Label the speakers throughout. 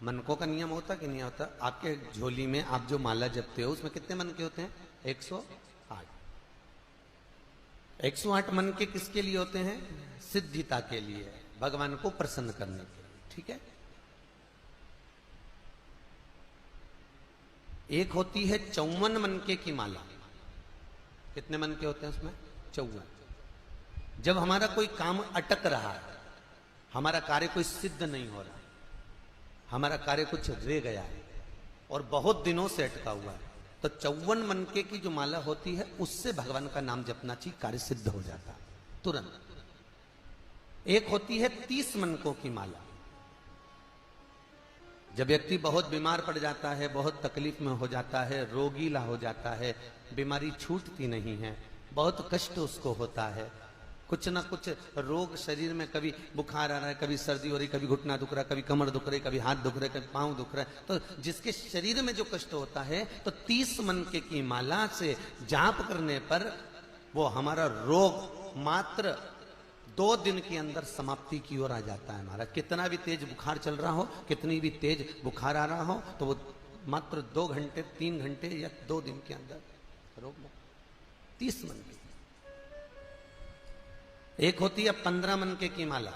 Speaker 1: मनकों का नियम होता कि नहीं होता? आपके झोली में आप जो माला जपते हो उसमें कितने मन के होते हैं? 108। 108 मन के किसके लिए होते हैं? सिद्धिता के लिए, भगवान को प्रसन्न करने के लिए। ठीक है। एक होती है 54 मनके की माला। कितने मन के होते हैं उसमें? 54। जब हमारा कोई काम अटक रहा है, हमारा कार्य कोई सिद्ध नहीं हो रहा, हमारा कार्य कुछ रह गया है और बहुत दिनों से अटका हुआ है, तो 54 मनके की जो माला होती है उससे भगवान का नाम जपना चाहिए, कार्य सिद्ध हो जाता है तुरंत। एक होती है 30 मनकों की माला। जब व्यक्ति बहुत बीमार पड़ जाता है, बहुत तकलीफ में हो जाता है, रोगीला हो जाता है, बीमारी छूटती नहीं है, बहुत कष्ट उसको होता है, कुछ ना कुछ रोग शरीर में, कभी बुखार आ रहा है, कभी सर्दी हो रही, कभी घुटना दुख रहा है, कभी कमर दुख रही, कभी हाथ दुख रहे, कभी पांव दुख रहा है, तो जिसके शरीर में जो कष्ट होता है तो 30 मनके की माला से जाप करने पर वो हमारा रोग मात्र 2 दिन के अंदर समाप्ति की ओर आ जाता है। हमारा कितना भी तेज बुखार चल रहा हो, कितनी भी तेज बुखार आ रहा हो, तो वो मात्र 2 घंटे, 3 घंटे या 2 दिन के अंदर रोक लो। 30 मनके। एक होती है 15 मनके की माला।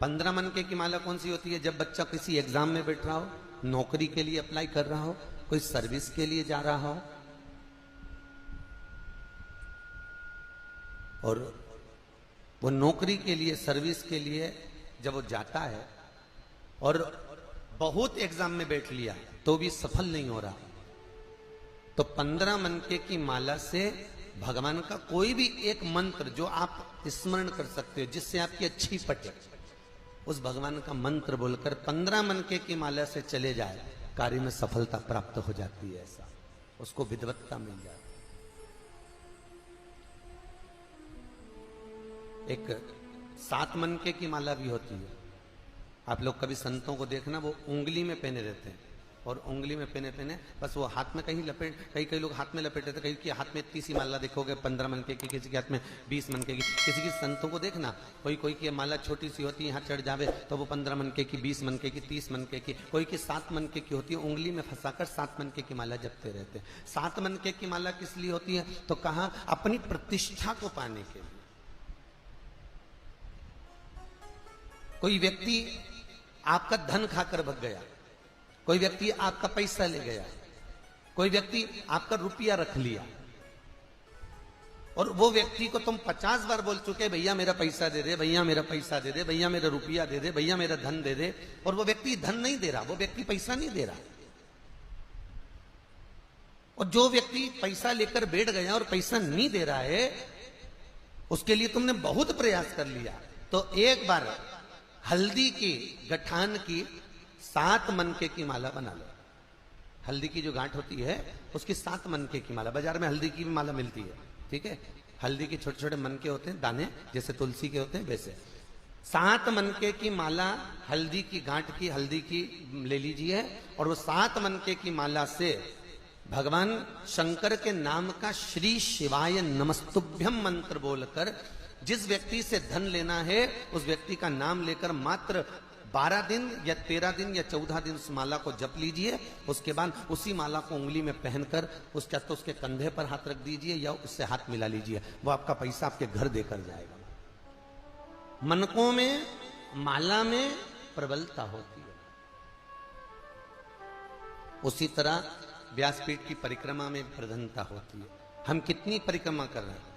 Speaker 1: 15 मनके की माला कौन सी होती है? जब बच्चा किसी एग्जाम में बैठ रहा हो, नौकरी के लिए अप्लाई कर रहा हो, कोई सर्विस के लिए जा रहा हो, और वो नौकरी के लिए, सर्विस के लिए जब वो जाता है और बहुत एग्जाम में बैठ लिया तो भी सफल नहीं हो रहा, तो 15 मनके की माला से भगवान का कोई भी एक मंत्र जो आप स्मरण कर सकते हो, जिससे आपकी अच्छी पटे, उस भगवान का मंत्र बोलकर 15 मनके की माला से चले जाए, कार्य में सफलता प्राप्त हो जाती है। ऐसा उसको विद्वत्ता मिल जाती है। एक 7 मनके की माला भी होती है। आप लोग कभी संतों को देखना, वो उंगली में पहने रहते हैं, और उंगली में पहने बस वो हाथ में कहीं लपेट, कई लोग हाथ में लपेट देते, कहीं की हाथ में इतनी सी माला देखोगे 15 मनके की, किसी के हाथ में 20 मनके की, किसी संतों को देखना, कोई की माला छोटी सी होती है, यहाँ चढ़ जावे तो वो 15 मनके की, 20 मनके की, 30 मनके की, कोई की 7 मनके की होती है, उंगली में फंसाकर 7 मनके की माला जपते रहते हैं। 7 मनके की माला किस लिए होती है? तो कहा अपनी प्रतिष्ठा को पाने के लिए। कोई व्यक्ति आपका धन खाकर भग गया, कोई व्यक्ति आपका पैसा ले गया, कोई व्यक्ति आपका रुपया रख लिया, और वो व्यक्ति को तुम 50 बार बोल चुके, भैया मेरा पैसा दे दे, भैया मेरा पैसा दे दे, भैया मेरा रुपया दे दे, भैया मेरा धन दे दे, और वो व्यक्ति धन नहीं दे रहा, वो व्यक्ति पैसा नहीं दे रहा। और जो व्यक्ति पैसा लेकर बैठ गया और पैसा नहीं दे रहा है, उसके लिए तुमने बहुत प्रयास कर लिया, तो एक बार हल्दी की गठान की 7 मनके की माला बना लो। हल्दी की जो गांठ होती है उसकी 7 मनके की माला, बाजार में हल्दी की भी माला मिलती है, ठीक है। हल्दी के छोटे छोटे मनके होते हैं, दाने जैसे तुलसी के होते हैं वैसे। 7 मनके की माला हल्दी की गांठ की, हल्दी की ले लीजिए, और वो 7 मनके की माला से भगवान शंकर के नाम का श्री शिवाय नमस्तुभ्यम मंत्र बोलकर जिस व्यक्ति से धन लेना है उस व्यक्ति का नाम लेकर मात्र 12 दिन या 13 दिन या 14 दिन उस माला को जप लीजिए। उसके बाद उसी माला को उंगली में पहनकर उसका तो उसके कंधे पर हाथ रख दीजिए या उससे हाथ मिला लीजिए, वो आपका पैसा आपके घर देकर जाएगा। मनकों में, माला में प्रबलता होती है। उसी तरह व्यासपीठ की परिक्रमा में प्रधानता होती है। हम कितनी परिक्रमा कर रहे हैं?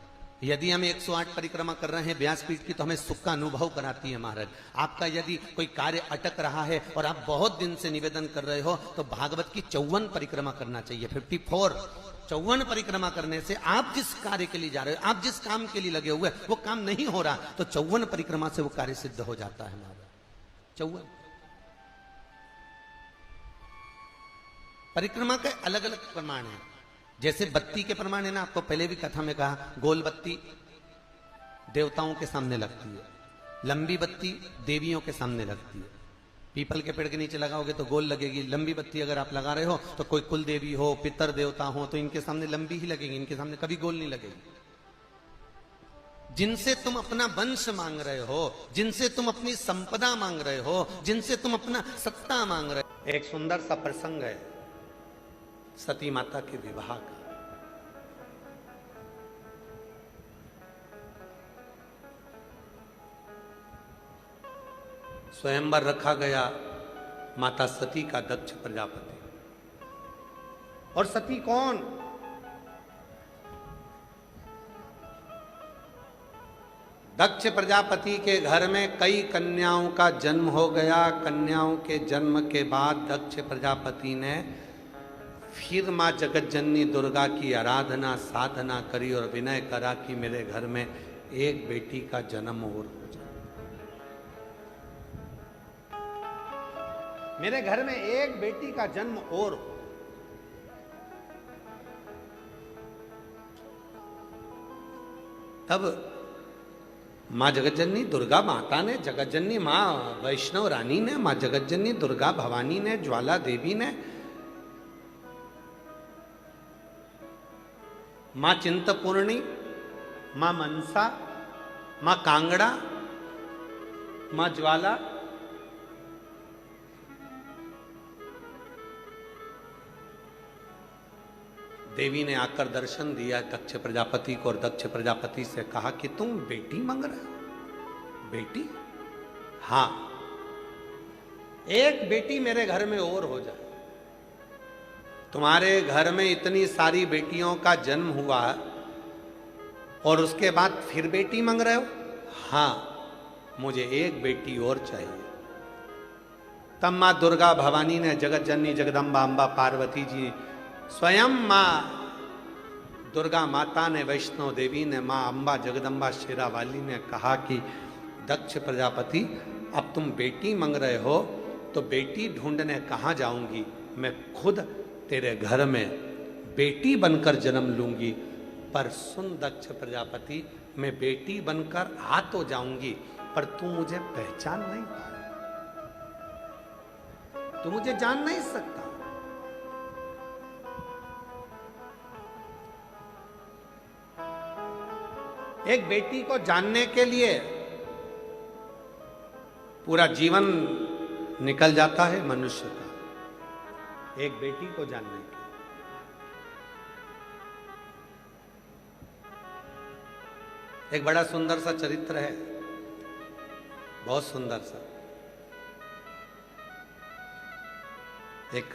Speaker 1: यदि हम 108 परिक्रमा कर रहे हैं व्यासपीठ की, तो हमें सुख का अनुभव कराती है महाराज। आपका यदि कोई कार्य अटक रहा है और आप बहुत दिन से निवेदन कर रहे हो, तो भागवत की 54 परिक्रमा करना चाहिए। 54 परिक्रमा करने से आप जिस कार्य के लिए जा रहे हो, आप जिस काम के लिए लगे हुए, वो काम नहीं हो रहा, तो 54 परिक्रमा से वो कार्य सिद्ध हो जाता है महाराज। 54 परिक्रमा के अलग अलग प्रमाण हैं। जैसे बत्ती के प्रमाण है ना, आपको पहले भी कथा में कहा, गोल बत्ती देवताओं के सामने लगती है, लंबी बत्ती देवियों के सामने लगती है। पीपल के पेड़ के नीचे लगाओगे तो गोल लगेगी, लंबी बत्ती अगर आप लगा रहे हो तो कोई कुल देवी हो, पितर देवता हो, तो इनके सामने लंबी ही लगेगी, इनके सामने कभी गोल नहीं लगेगी। जिनसे तुम अपना वंश मांग रहे हो, जिनसे तुम अपनी संपदा मांग रहे हो, जिनसे तुम अपना सत्ता मांग रहे हो। एक सुंदर सा प्रसंग है सती माता के विवाह का। स्वयंवर रखा गया माता सती का दक्ष प्रजापति। और सती कौन? दक्ष प्रजापति के घर में कई कन्याओं का जन्म हो गया। कन्याओं के जन्म के बाद दक्ष प्रजापति ने फिर मां जगत जननी दुर्गा की आराधना साधना करी और विनय करा कि मेरे घर में एक बेटी का जन्म और हो जाए, मेरे घर में एक बेटी का जन्म और हो। तब मां जगतजननी दुर्गा माता ने, जगतजननी मां वैष्णव रानी ने, मां जगतजननी दुर्गा भवानी ने, ज्वाला देवी ने, मां चिंतपूर्णी, मां मनसा, मां कांगड़ा, मां ज्वाला, देवी ने आकर दर्शन दिया दक्ष प्रजापति को और दक्ष प्रजापति से कहा कि तुम बेटी मांग रहे हो? बेटी? हां, एक बेटी मेरे घर में और हो जाए। तुम्हारे घर में इतनी सारी बेटियों का जन्म हुआ और उसके बाद फिर बेटी मांग रहे हो? हां, मुझे एक बेटी और चाहिए। तब मां दुर्गा भवानी ने, जगत जननी जगदम्बा अम्बा पार्वती जी, स्वयं मां दुर्गा माता ने, वैष्णव देवी ने, मां अम्बा जगदम्बा शेरावाली ने कहा कि दक्ष प्रजापति अब तुम बेटी मांग रहे हो तो बेटी ढूंढने कहाँ जाऊंगी? मैं खुद तेरे घर में बेटी बनकर जन्म लूंगी। पर सुन दक्ष प्रजापति, मैं बेटी बनकर आ तो जाऊंगी पर तू मुझे पहचान नहीं पाए, तू मुझे जान नहीं सकता। एक बेटी को जानने के लिए पूरा जीवन निकल जाता है मनुष्य का, एक बेटी को जानने के। एक बड़ा सुंदर सा चरित्र है, बहुत सुंदर सा। एक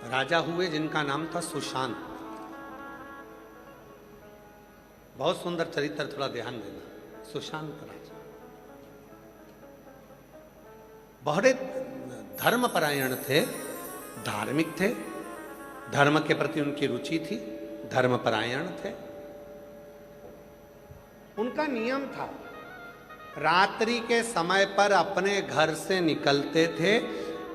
Speaker 1: राजा हुए जिनका नाम था सुशांत। बहुत सुंदर चरित्र, थोड़ा ध्यान देना। सुशांत राजा बहुत धर्मपरायण थे, धार्मिक थे, धर्म के प्रति उनकी रुचि थी, धर्मपरायण थे। उनका नियम था, रात्रि के समय पर अपने घर से निकलते थे,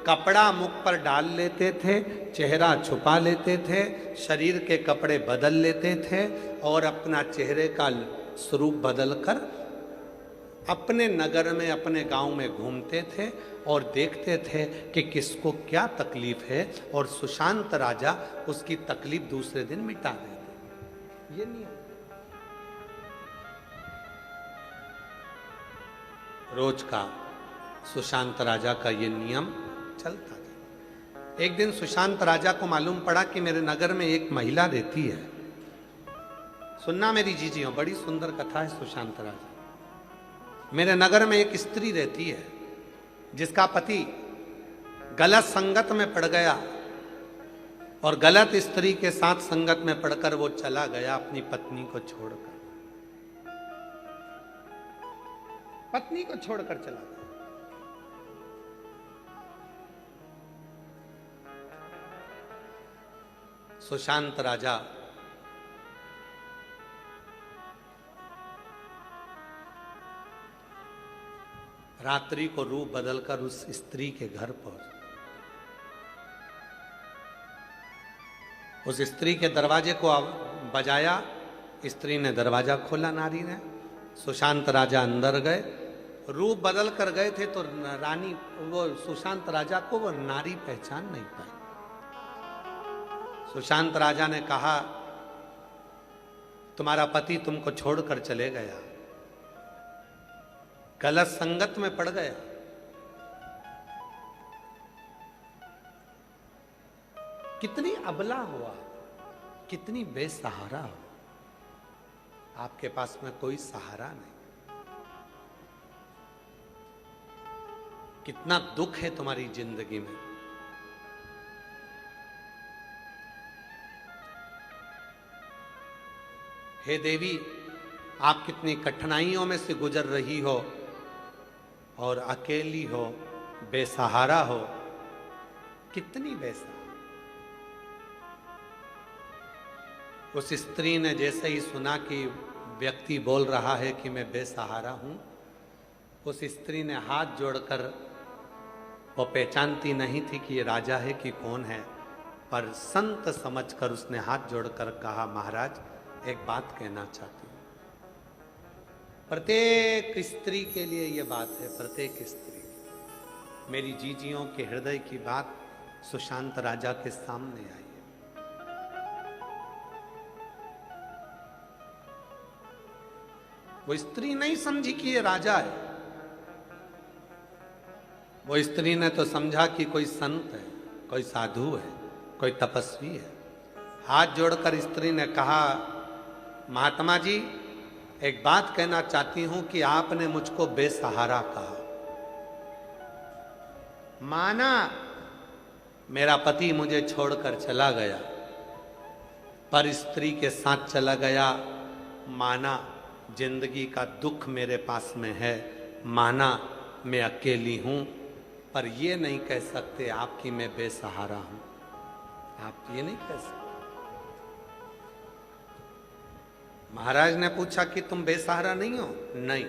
Speaker 1: कपड़ा मुख पर डाल लेते थे, चेहरा छुपा लेते थे, शरीर के कपड़े बदल लेते थे और अपना चेहरे का स्वरूप बदलकर अपने नगर में, अपने गांव में घूमते थे और देखते थे कि किसको क्या तकलीफ है और सुशांत राजा उसकी तकलीफ दूसरे दिन मिटा देते। ये नियम रोज का सुशांत राजा का ये नियम चलता था। एक दिन सुशांत राजा को मालूम पड़ा कि मेरे नगर में एक महिला रहती है। सुनना मेरी जीजियों, बड़ी सुंदर कथा है सुशांत राजा। मेरे नगर में एक स्त्री रहती है जिसका पति गलत संगत में पड़ गया और गलत स्त्री के साथ संगत में पड़कर वो चला गया अपनी पत्नी को छोड़कर। पत्नी को छोड़कर चला गया। सुशांत राजा रात्रि को रूप बदलकर उस स्त्री के घर पहुंचे। उस स्त्री के दरवाजे को बजाया, स्त्री ने दरवाजा खोला, नारी ने। सुशांत राजा अंदर गए, रूप बदल कर गए थे तो रानी, वो सुशांत राजा को वो नारी पहचान नहीं पाई। सुशांत राजा ने कहा, तुम्हारा पति तुमको छोड़कर चले गया, गलत संगत में पड़ गया। कितनी अबला हुआ, कितनी बेसहारा हो, आपके पास में कोई सहारा नहीं। कितना दुख है तुम्हारी जिंदगी में। हे देवी, आप कितनी कठिनाइयों में से गुजर रही हो और अकेली हो, बेसहारा हो, कितनी बेसहारा। उस स्त्री ने जैसे ही सुना कि व्यक्ति बोल रहा है कि मैं बेसहारा हूं, उस स्त्री ने हाथ जोड़कर, वो पहचानती नहीं थी कि ये राजा है कि कौन है, पर संत समझकर उसने हाथ जोड़कर कहा, महाराज एक बात कहना चाहती हूं। प्रत्येक स्त्री के लिए ये बात है, प्रत्येक स्त्री, मेरी जीजियों के हृदय की बात सुशांत राजा के सामने आई है। वो स्त्री नहीं समझी कि ये राजा है, वो स्त्री ने तो समझा कि कोई संत है, कोई साधु है, कोई तपस्वी है। हाथ जोड़कर स्त्री ने कहा, महात्मा जी एक बात कहना चाहती हूं कि आपने मुझको बेसहारा कहा। माना मेरा पति मुझे छोड़कर चला गया, पर स्त्री के साथ चला गया। माना जिंदगी का दुख मेरे पास में है, माना मैं अकेली हूं, पर ये नहीं कह सकते आपकी मैं बेसहारा हूं। आप ये नहीं कह सकते। महाराज ने पूछा कि तुम बेसहारा नहीं हो? नहीं,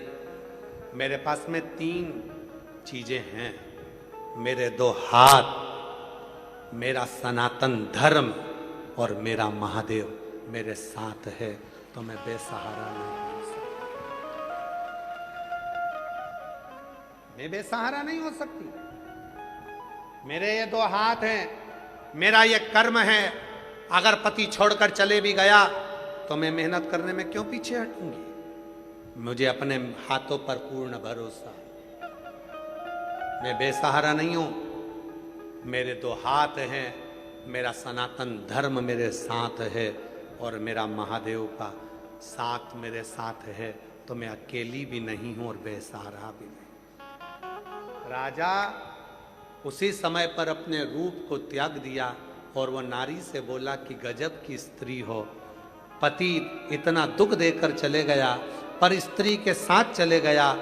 Speaker 1: मेरे पास में 3 चीजें हैं, मेरे 2 हाथ, मेरा सनातन धर्म और मेरा महादेव मेरे साथ है, तो मैं बेसहारा नहीं हो सकती। मैं बेसहारा नहीं हो सकती। मेरे ये 2 हाथ हैं, मेरा ये कर्म है। अगर पति छोड़कर चले भी गया तो मैं मेहनत करने में क्यों पीछे हटूंगी? मुझे अपने हाथों पर पूर्ण भरोसा है। मैं बेसहारा नहीं हूं। मेरे 2 हाथ हैं, मेरा सनातन धर्म मेरे साथ है और मेरा महादेव का साथ मेरे साथ है, तो मैं अकेली भी नहीं हूं और बेसहारा भी नहीं। राजा उसी समय पर अपने रूप को त्याग दिया और वह नारी से बोला कि गजब की स्त्री हो, पति इतना दुख देकर चले गया, पर स्त्री के साथ चले गया।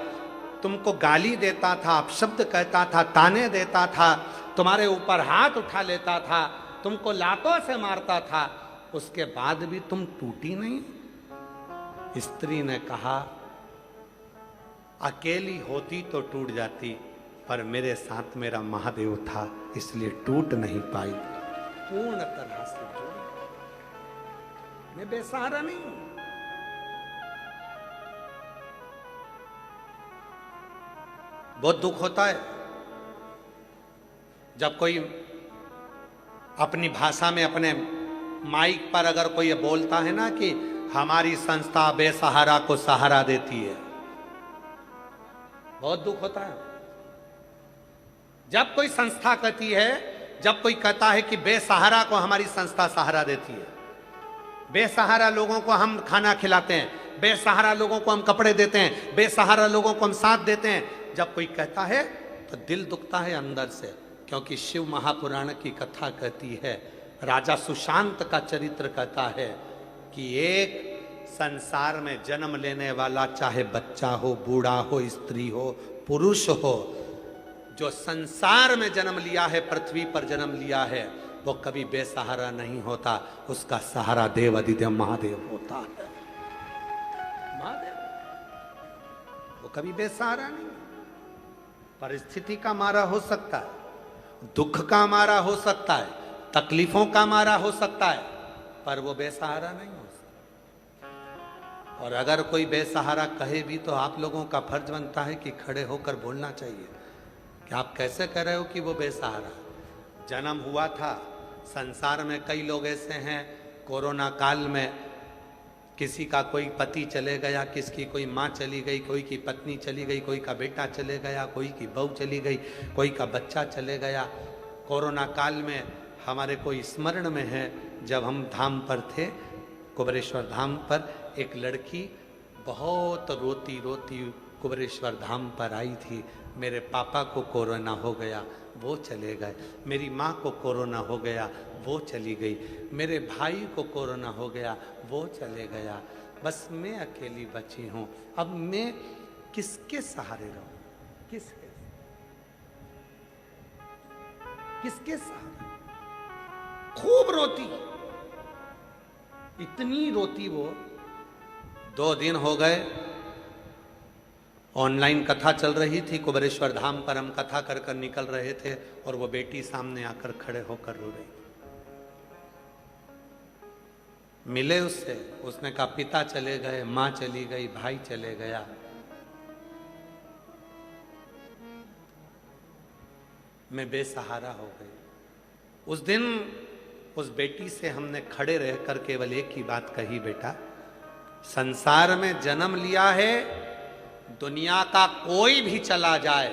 Speaker 1: तुमको गाली देता था, अपशब्द कहता था, ताने देता था, तुम्हारे ऊपर हाथ उठा लेता था, तुमको लातों से मारता था, उसके बाद भी तुम टूटी नहीं। स्त्री ने कहा, अकेली होती तो टूट जाती, पर मेरे साथ मेरा महादेव था, इसलिए टूट नहीं पाई, पूर्ण तरह से जुड़ी। मैं बेसहारा नहीं हूं। बहुत दुख होता है जब कोई अपनी भाषा में, अपने माइक पर अगर कोई ये बोलता है ना कि हमारी संस्था बेसहारा को सहारा देती है, बहुत दुख होता है। जब कोई संस्था कहती है, जब कोई कहता है कि बेसहारा को हमारी संस्था सहारा देती है, बेसहारा लोगों को हम खाना खिलाते हैं, बेसहारा लोगों को हम कपड़े देते हैं, बेसहारा लोगों को हम साथ देते हैं, जब कोई कहता है तो दिल दुखता है अंदर से। क्योंकि शिव महापुराण की कथा कहती है, राजा सुशांत का चरित्र कहता है कि एक संसार में जन्म लेने वाला, चाहे बच्चा हो, बूढ़ा हो, स्त्री हो, पुरुष हो, जो संसार में जन्म लिया है, पृथ्वी पर जन्म लिया है, वो कभी बेसहारा नहीं होता। उसका सहारा देव अधिदेव महादेव होता है। महादेव वो कभी बेसहारा नहीं। परिस्थिति का मारा हो सकता है, दुख का मारा हो सकता है, तकलीफों का मारा हो सकता है, पर वो बेसहारा नहीं हो सकता। और अगर कोई बेसहारा कहे भी तो आप लोगों का फर्ज बनता है कि खड़े होकर बोलना चाहिए कि आप कैसे कह रहे हो कि वो बेसहारा। जन्म हुआ था, संसार में कई लोग ऐसे हैं, कोरोना काल में किसी का कोई पति चले गया, किसकी कोई माँ चली गई, कोई की पत्नी चली गई, कोई का बेटा चले गया, कोई की बहू चली गई, कोई का बच्चा चले गया। कोरोना काल में हमारे कोई स्मरण में है, जब हम धाम पर थे, कुबेरेश्वर धाम पर, एक लड़की बहुत रोती रोती कुबेरेश्वर धाम पर आई थी। मेरे पापा को कोरोना हो गया, वो चले गए। मेरी माँ को कोरोना हो गया, वो चली गई। मेरे भाई को कोरोना हो गया, वो चले गया। बस मैं अकेली बची हूँ। अब मैं किसके सहारे रहूं? किसके सहारे? खूब रोती, इतनी रोती वो। 2 दिन हो गए, ऑनलाइन कथा चल रही थी कुबेरेश्वर धाम पर, हम कथा कर कर निकल रहे थे और वो बेटी सामने आकर खड़े होकर रो रही। मिले उससे, उसने कहा पिता चले गए, मां चली गई, भाई चले गया। मैं बेसहारा हो गई। उस दिन उस बेटी से हमने खड़े रहकर केवल एक ही बात कही, बेटा संसार में जन्म लिया है, दुनिया का कोई भी चला जाए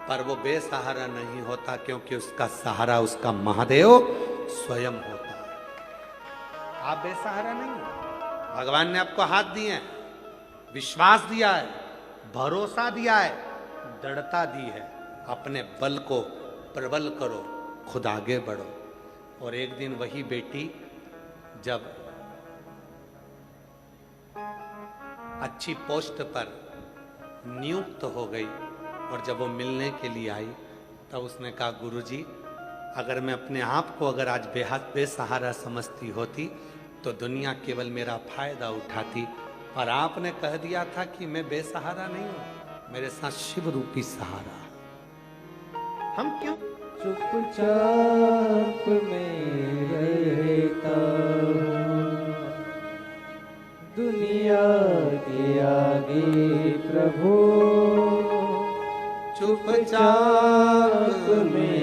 Speaker 1: पर वो बेसहारा नहीं होता, क्योंकि उसका सहारा उसका महादेव स्वयं होता है। आप बेसहारा नहीं हो। भगवान ने आपको हाथ दिए हैं, विश्वास दिया है, भरोसा दिया है, दृढ़ता दी है। अपने बल को प्रबल करो, खुद आगे बढ़ो। और एक दिन वही बेटी जब अच्छी पोस्ट पर नियुक्त हो गई और जब वो मिलने के लिए आई, तब उसने कहा गुरुजी, अगर मैं अपने आप को अगर आज बेहद बेसहारा समझती होती तो दुनिया केवल मेरा फायदा उठाती, और आपने कह दिया था कि मैं बेसहारा नहीं हूं, मेरे साथ शिव रूपी सहारा। हम क्यों
Speaker 2: चुपचाप में रहता हूँ, दुनिया के आगे प्रभु चुपचाप में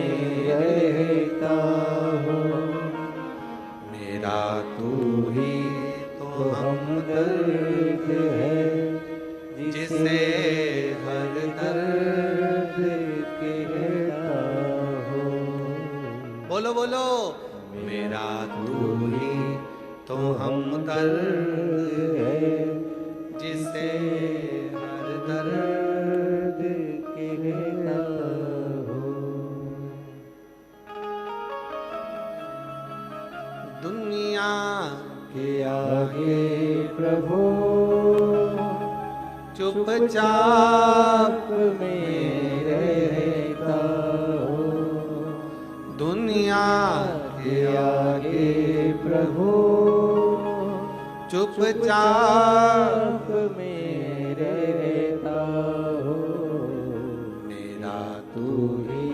Speaker 2: रहता हूँ।
Speaker 1: मेरा तू ही तो
Speaker 2: हमदर्द है,
Speaker 1: जिसे हर दर्द
Speaker 2: कहता हूँ।
Speaker 1: बोलो बोलो, मेरा तू ही तो हमदर्द है, जिसे हर दर्द
Speaker 2: कहता हूँ।
Speaker 1: दुनिया
Speaker 2: के आगे प्रभु
Speaker 1: चुपचाप
Speaker 2: में रहता हूँ।
Speaker 1: दुनिया
Speaker 2: के आगे प्रभु
Speaker 1: चुपचाप
Speaker 2: में रहता हूँ।
Speaker 1: मेरा
Speaker 2: तू ही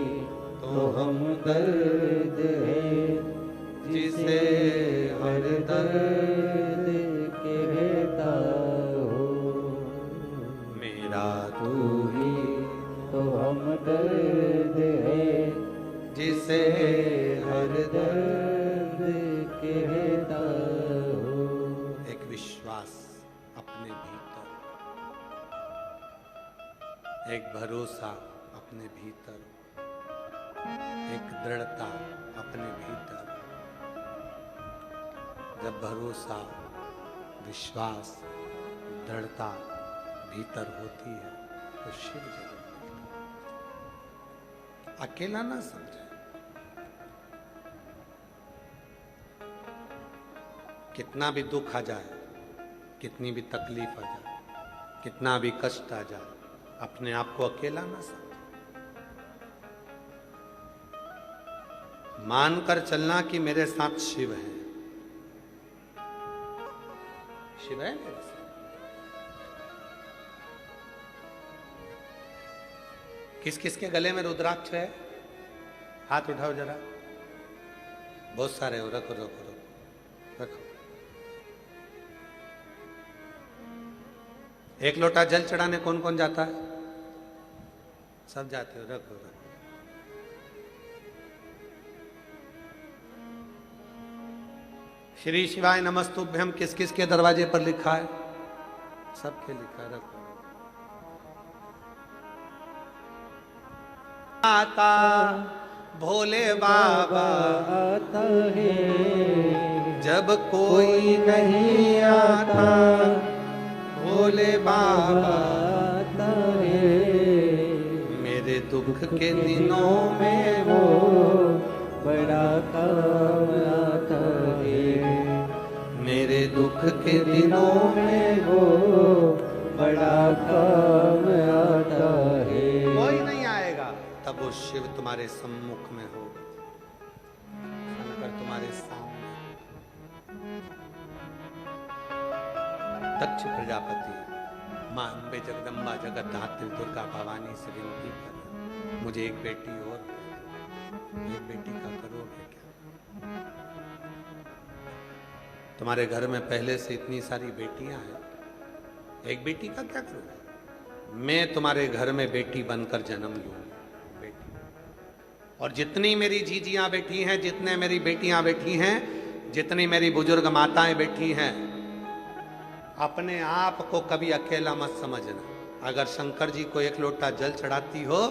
Speaker 2: तो हमदर्द है,
Speaker 1: जिसे हर दर्द
Speaker 2: कहता हूँ।
Speaker 1: मेरा
Speaker 2: तू ही तो हमदर्द है,
Speaker 1: जिसे हर
Speaker 2: दर्द कहता हूँ।
Speaker 1: एक विश्वास अपने भीतर, एक भरोसा अपने भीतर, एक दृढ़ता अपने भीतर। जब भरोसा, विश्वास, दृढ़ता भीतर होती है तो शिव जरूर मिलता है। अकेला ना समझे। कितना भी दुख आ जाए, कितनी भी तकलीफ आ जाए, कितना भी कष्ट आ जाए, अपने आप को अकेला ना समझे। मानकर चलना कि मेरे साथ शिव है, शिव है मेरे साथ। किस किस के गले में रुद्राक्ष है? हाथ उठाओ जरा। बहुत सारे हो, रखो रखो रखो रखो। एक लोटा जल चढ़ाने कौन कौन जाता है? सब जाते हो, रखो रखो। श्री शिवाय नमस्तुभ्यम किस किस के दरवाजे पर लिखा है? सबके लिखा है। रखो। आता भोले बाबा
Speaker 2: आता है
Speaker 1: जब कोई नहीं आता, भोले बाबा
Speaker 2: आता है
Speaker 1: मेरे दुख के दिनों में
Speaker 2: वो बड़ा काम आता है।
Speaker 1: मेरे दुख के दिनों में
Speaker 2: वो बड़ा काम आता है।
Speaker 1: कोई नहीं आएगा, तब वो शिव तुम्हारे सम्मुख में हो, शंकर तुम्हारे सामने। दक्ष प्रजापति मां अम्बे जगदम्बा जगद्धात्री दुर्गा भवानी से विनती कर, मुझे एक बेटी और, एक बेटी का करोगे क्या? तुम्हारे घर में पहले से इतनी सारी बेटियां हैं, एक बेटी का क्या करोगे? मैं तुम्हारे घर में बेटी बनकर जन्म लूंगी, बेटी। और जितनी मेरी जीजियां बैठी हैं, जितने मेरी बेटियां बैठी हैं, जितनी मेरी बुजुर्ग माताएं बैठी हैं, अपने आप को कभी अकेला मत समझना। अगर शंकर जी को एक लोटा जल चढ़ाती हो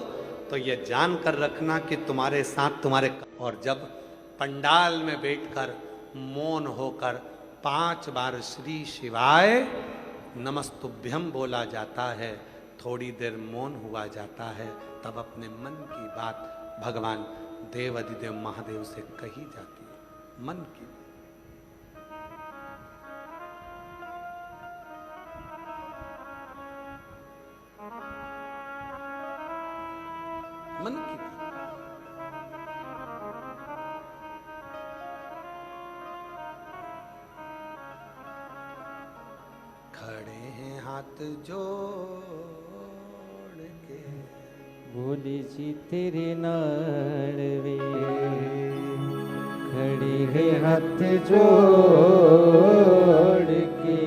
Speaker 1: तो ये जान कर रखना कि तुम्हारे साथ तुम्हारे। और जब पंडाल में बैठकर मौन होकर 5 बार श्री शिवाय नमस्तुभ्यम बोला जाता है, थोड़ी देर मौन हुआ जाता है, तब अपने मन की बात भगवान देव अधिदेव महादेव से कही जाती है। मन की मन की बात। खड़े हैं हाथ जोड़ के,
Speaker 2: भोले जी तेरे नाड़वे खड़े है हाथ जोड़ के,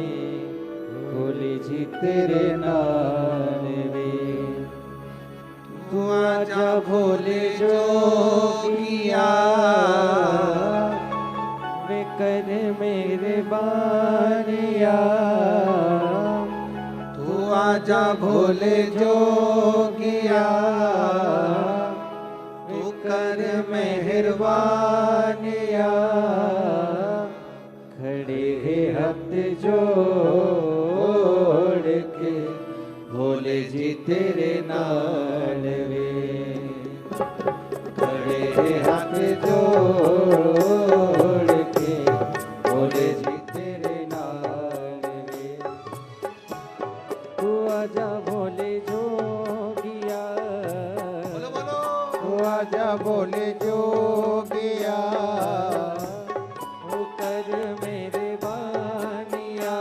Speaker 2: भोले जी तेरे नाड़वे। तू आजा भोले जोगिया वे कर मेरे बानिया। तू आजा भोले जोगिया तू कर मेहरबानिया। खड़े हैं हाथ जोड़ के, भोले जी तेरे नाड़वे खड़े हैं हाथ जोड़ के, भोले जी तेरे नाड़वे। तू आजा भोले जोगिया,
Speaker 1: बोलो बोलो।
Speaker 2: तू आजा भोले जोगिया वो कर मेरे बानिया।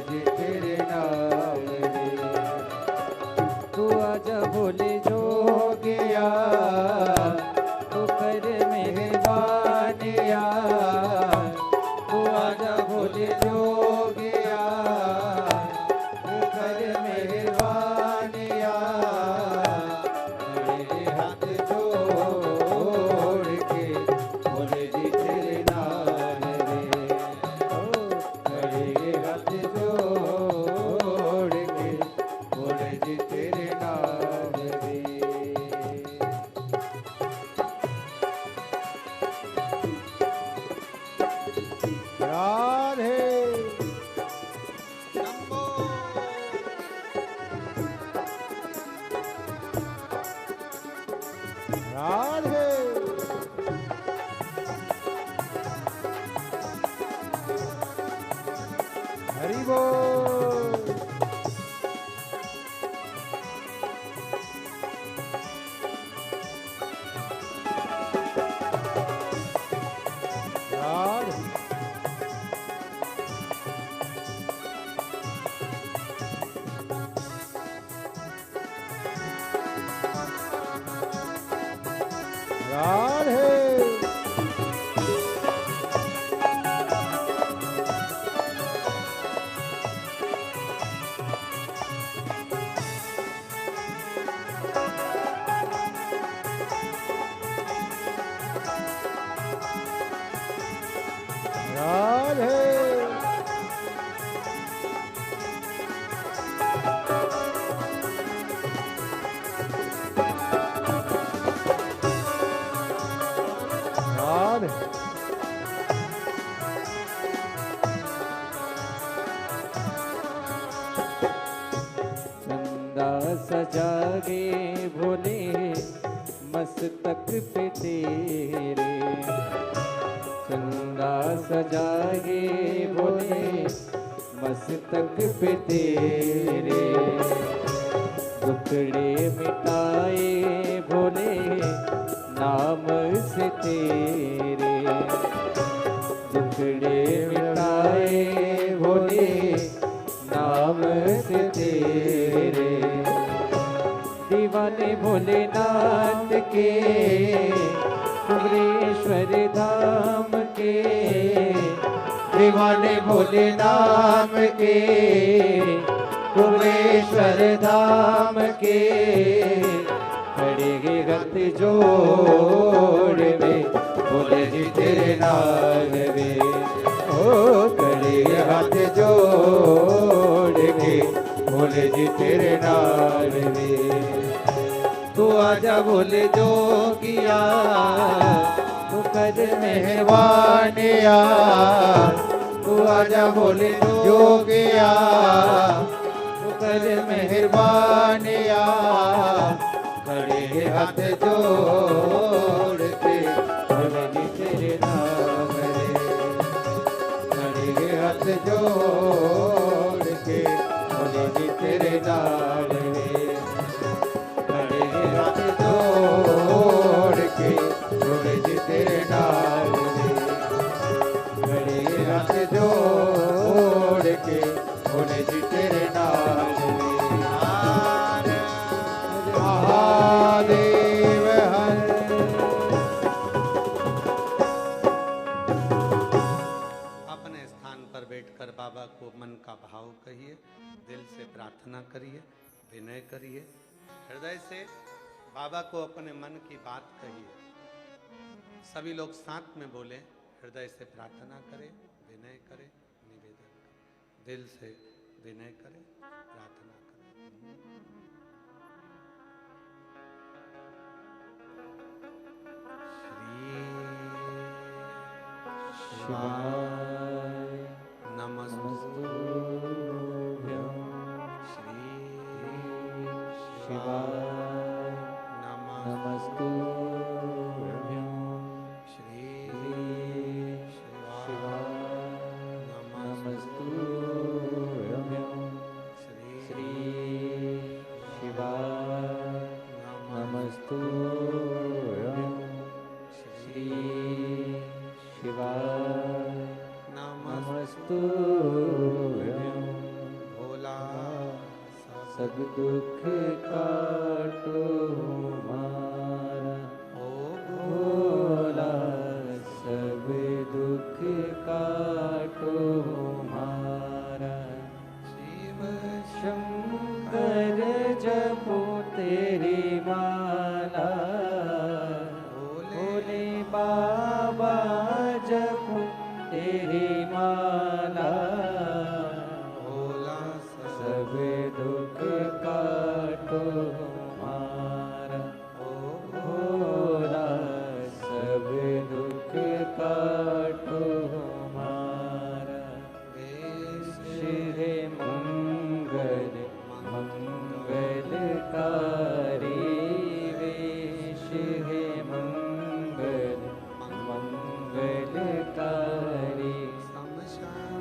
Speaker 2: जी तेरे नाम में। तू आजा भोले जोगिया, तू कर मेहरबानिया, तू आजा भोले जोगिया, तू कर मेहरबानिया, मेरे हाथ जोड़ के भोले जी तेरे नाम में। मेरे हाथ जोड़ के भोले जी तेरे नाम में। राधे
Speaker 1: शंभो
Speaker 2: राधे हरि बोल। राधे राधे राधे राधे चंदा सजा गे भोले मस्तक पे तेरे, चंदा सजा गे भोले मस्तक पे तेरे, दुखड़े मिटाए भोले नाम से तेरे, दुखड़े मिटाए भोले नाम से तेरे। दीवाने भोलेनाथ के कुबरेश्वर धाम के, दीवाने भोलेनाथ के कुबरेश्वर धाम के, खड़े गे गत जोड़ में भोले जी तेरे नाम में। ओ खड़े गे हाथ जोड़ के भोले जी तेरे नाम में। तू आजा भोले जोगिया, तू कर मेहरबानिया, तू आजा भोले जोगिया, तू कर मेहरबानिया, खड़े हाथ जोड़ के भोले जी तेरे नाम में। खड़े हाथ जोड़ के भोले जी तेरे नाम में। खड़े हाथ जोड़ के भोले जी तेरे नाम में। खड़े हाथ जोड़ के भोले जी तेरे नाम में। महादेव हर
Speaker 1: अपने स्थान पर बैठकर बाबा को मन का भाव कहिए, दिल से प्रार्थना करिए, विनय करिए, हृदय से बाबा को अपने मन की बात कहिए। सभी लोग साथ में बोले, हृदय से प्रार्थना करें, विनय करें, निवेदन करें, दिल से विनय करें, प्रार्थना करें। श्री
Speaker 2: शिवाय
Speaker 1: नमस्तुभ्यं श्री
Speaker 2: शिवाय नमस्तुभ्यं
Speaker 1: श्री
Speaker 2: शिवाय नमस्तुभ्यं श्री शिवाय नमस्तुभ्यं श्री शिवाय नमस्तुभ्यं सब दुख काटो हमारा।
Speaker 1: ओ
Speaker 2: भोला सब दुख काटो हमारा।
Speaker 1: शिव
Speaker 2: शंकर जपो तेरी माला। भोले बाबा जपो तेरी माला।
Speaker 1: भोला
Speaker 2: सब दुख काटो हमारा। भोला सब दुख काटो हमारा। श्री मंगल मंगलकारी वेश है मंगल मंगलकारी।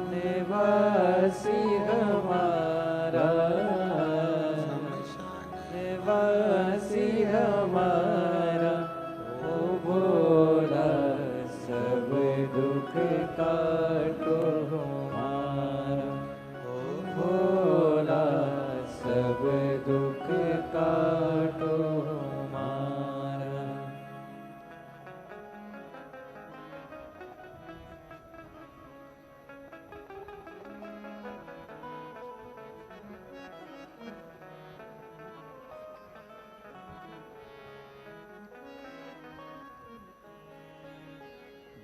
Speaker 2: निवासी हमारा निवासी हमारा। ओ भोला सब दुख काटो हमारा। ओ भोला सब दुख काटो हमारा।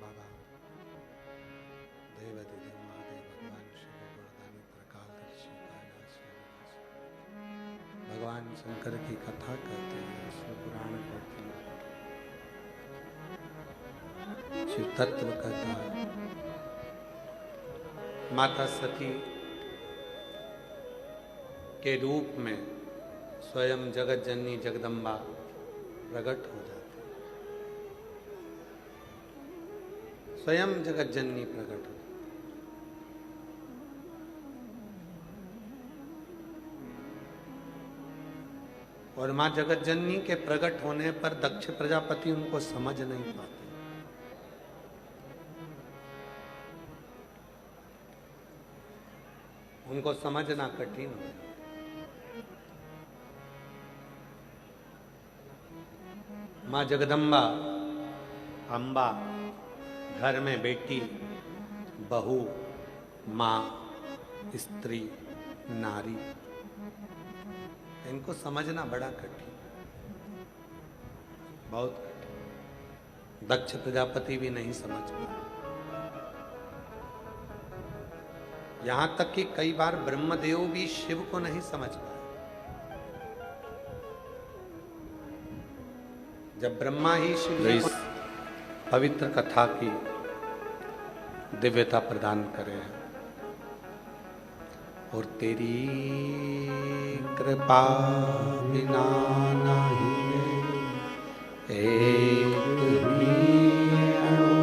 Speaker 1: बाबा देवाधिदेव महादेव भगवान शिव वरदानी त्रिकालदर्शी कैलाश भगवान शंकर की कथा कहते हैं, शिव पुराण कहते हैं, शिव तत्व कहता है। माता सती के रूप में स्वयं जगत जननी जगदम्बा प्रकट हो जाती, स्वयं जगत जननी प्रकट हो। और मां जगत जननी के प्रकट होने पर दक्ष प्रजापति उनको समझ नहीं पाते। उनको समझना कठिन हो जाता। मां जगदम्बा अम्बा घर में बेटी, बहू, मां, स्त्री, नारी, इनको समझना बड़ा कठिन, बहुत कठिन। दक्ष प्रजापति भी नहीं समझ पाए। यहां तक कि कई बार ब्रह्मदेव भी शिव को नहीं समझ पाए। जब ब्रह्मा ही शिव को पवित्र कथा की दिव्यता प्रदान करे हैं और तेरी कृपा बिना नहीं एक भी अणु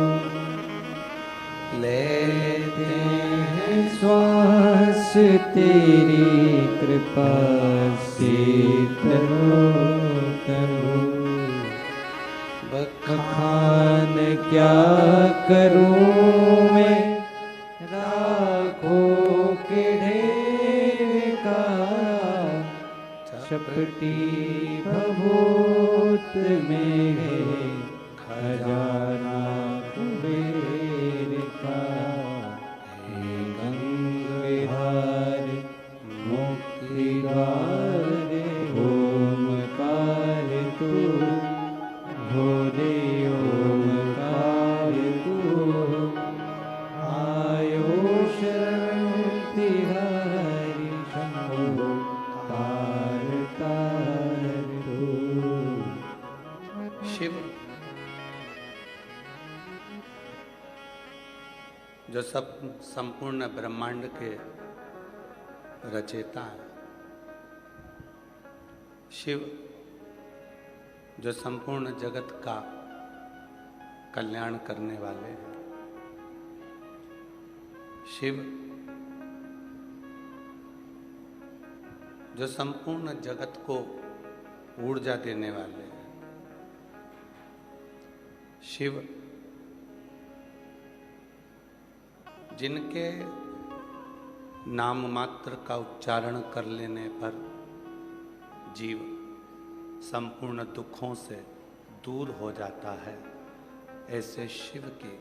Speaker 1: लेते हैं
Speaker 2: श्वास तेरी कृपा से तरो तरो। बखान क्या करूं मैं राखों के ढेर का। चपटी भभूत में है खजाना कुबेर का। हे गंग विहार मुक्ति द्वार ओमकार तू। भोले ओमकार तू। आयो शरण तिहारी शंभो तार तार तू।
Speaker 1: शिव जो सब संपूर्ण ब्रह्मांड के रचयिता है, शिव जो संपूर्ण जगत का कल्याण करने वाले हैं, शिव जो संपूर्ण जगत को ऊर्जा देने वाले हैं, शिव जिनके नाम मात्र का उच्चारण कर लेने पर जीव संपूर्ण दुखों से दूर हो जाता है, ऐसे शिव की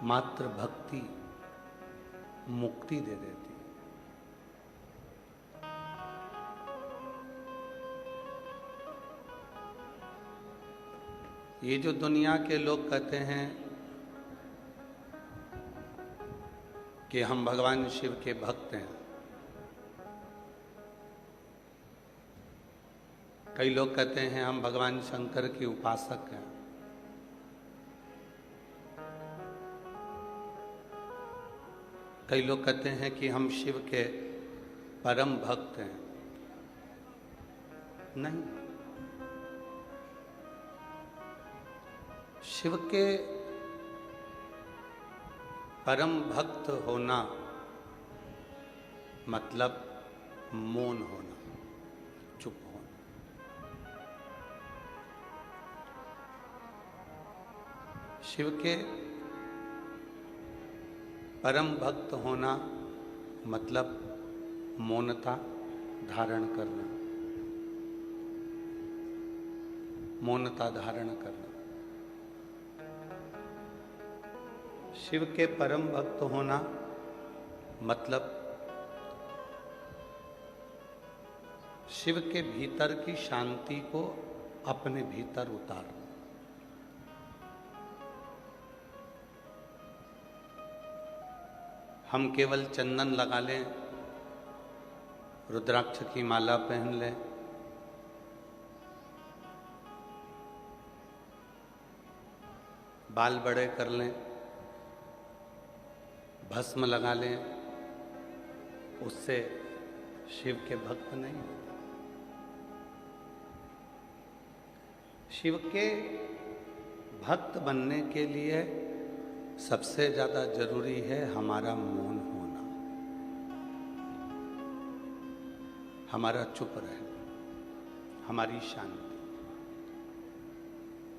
Speaker 1: मात्र भक्ति मुक्ति दे देती। ये जो दुनिया के लोग कहते हैं कि हम भगवान शिव के भक्त हैं, कई लोग कहते हैं हम भगवान शंकर के उपासक हैं, कई लोग कहते हैं कि हम शिव के परम भक्त हैं। नहीं, शिव के परम भक्त होना मतलब मौन होना, चुप होना। शिव के परम भक्त होना मतलब मौनता धारण करना, मौनता धारण करना। शिव के परम भक्त होना मतलब शिव के भीतर की शांति को अपने भीतर उतारना। हम केवल चंदन लगा लें, रुद्राक्ष की माला पहन लें, बाल बड़े कर लें, भस्म लगा लें, उससे शिव के भक्त नहीं। शिव के भक्त बनने के लिए सबसे ज्यादा जरूरी है हमारा मौन होना, हमारा चुप रहना, हमारी शांति।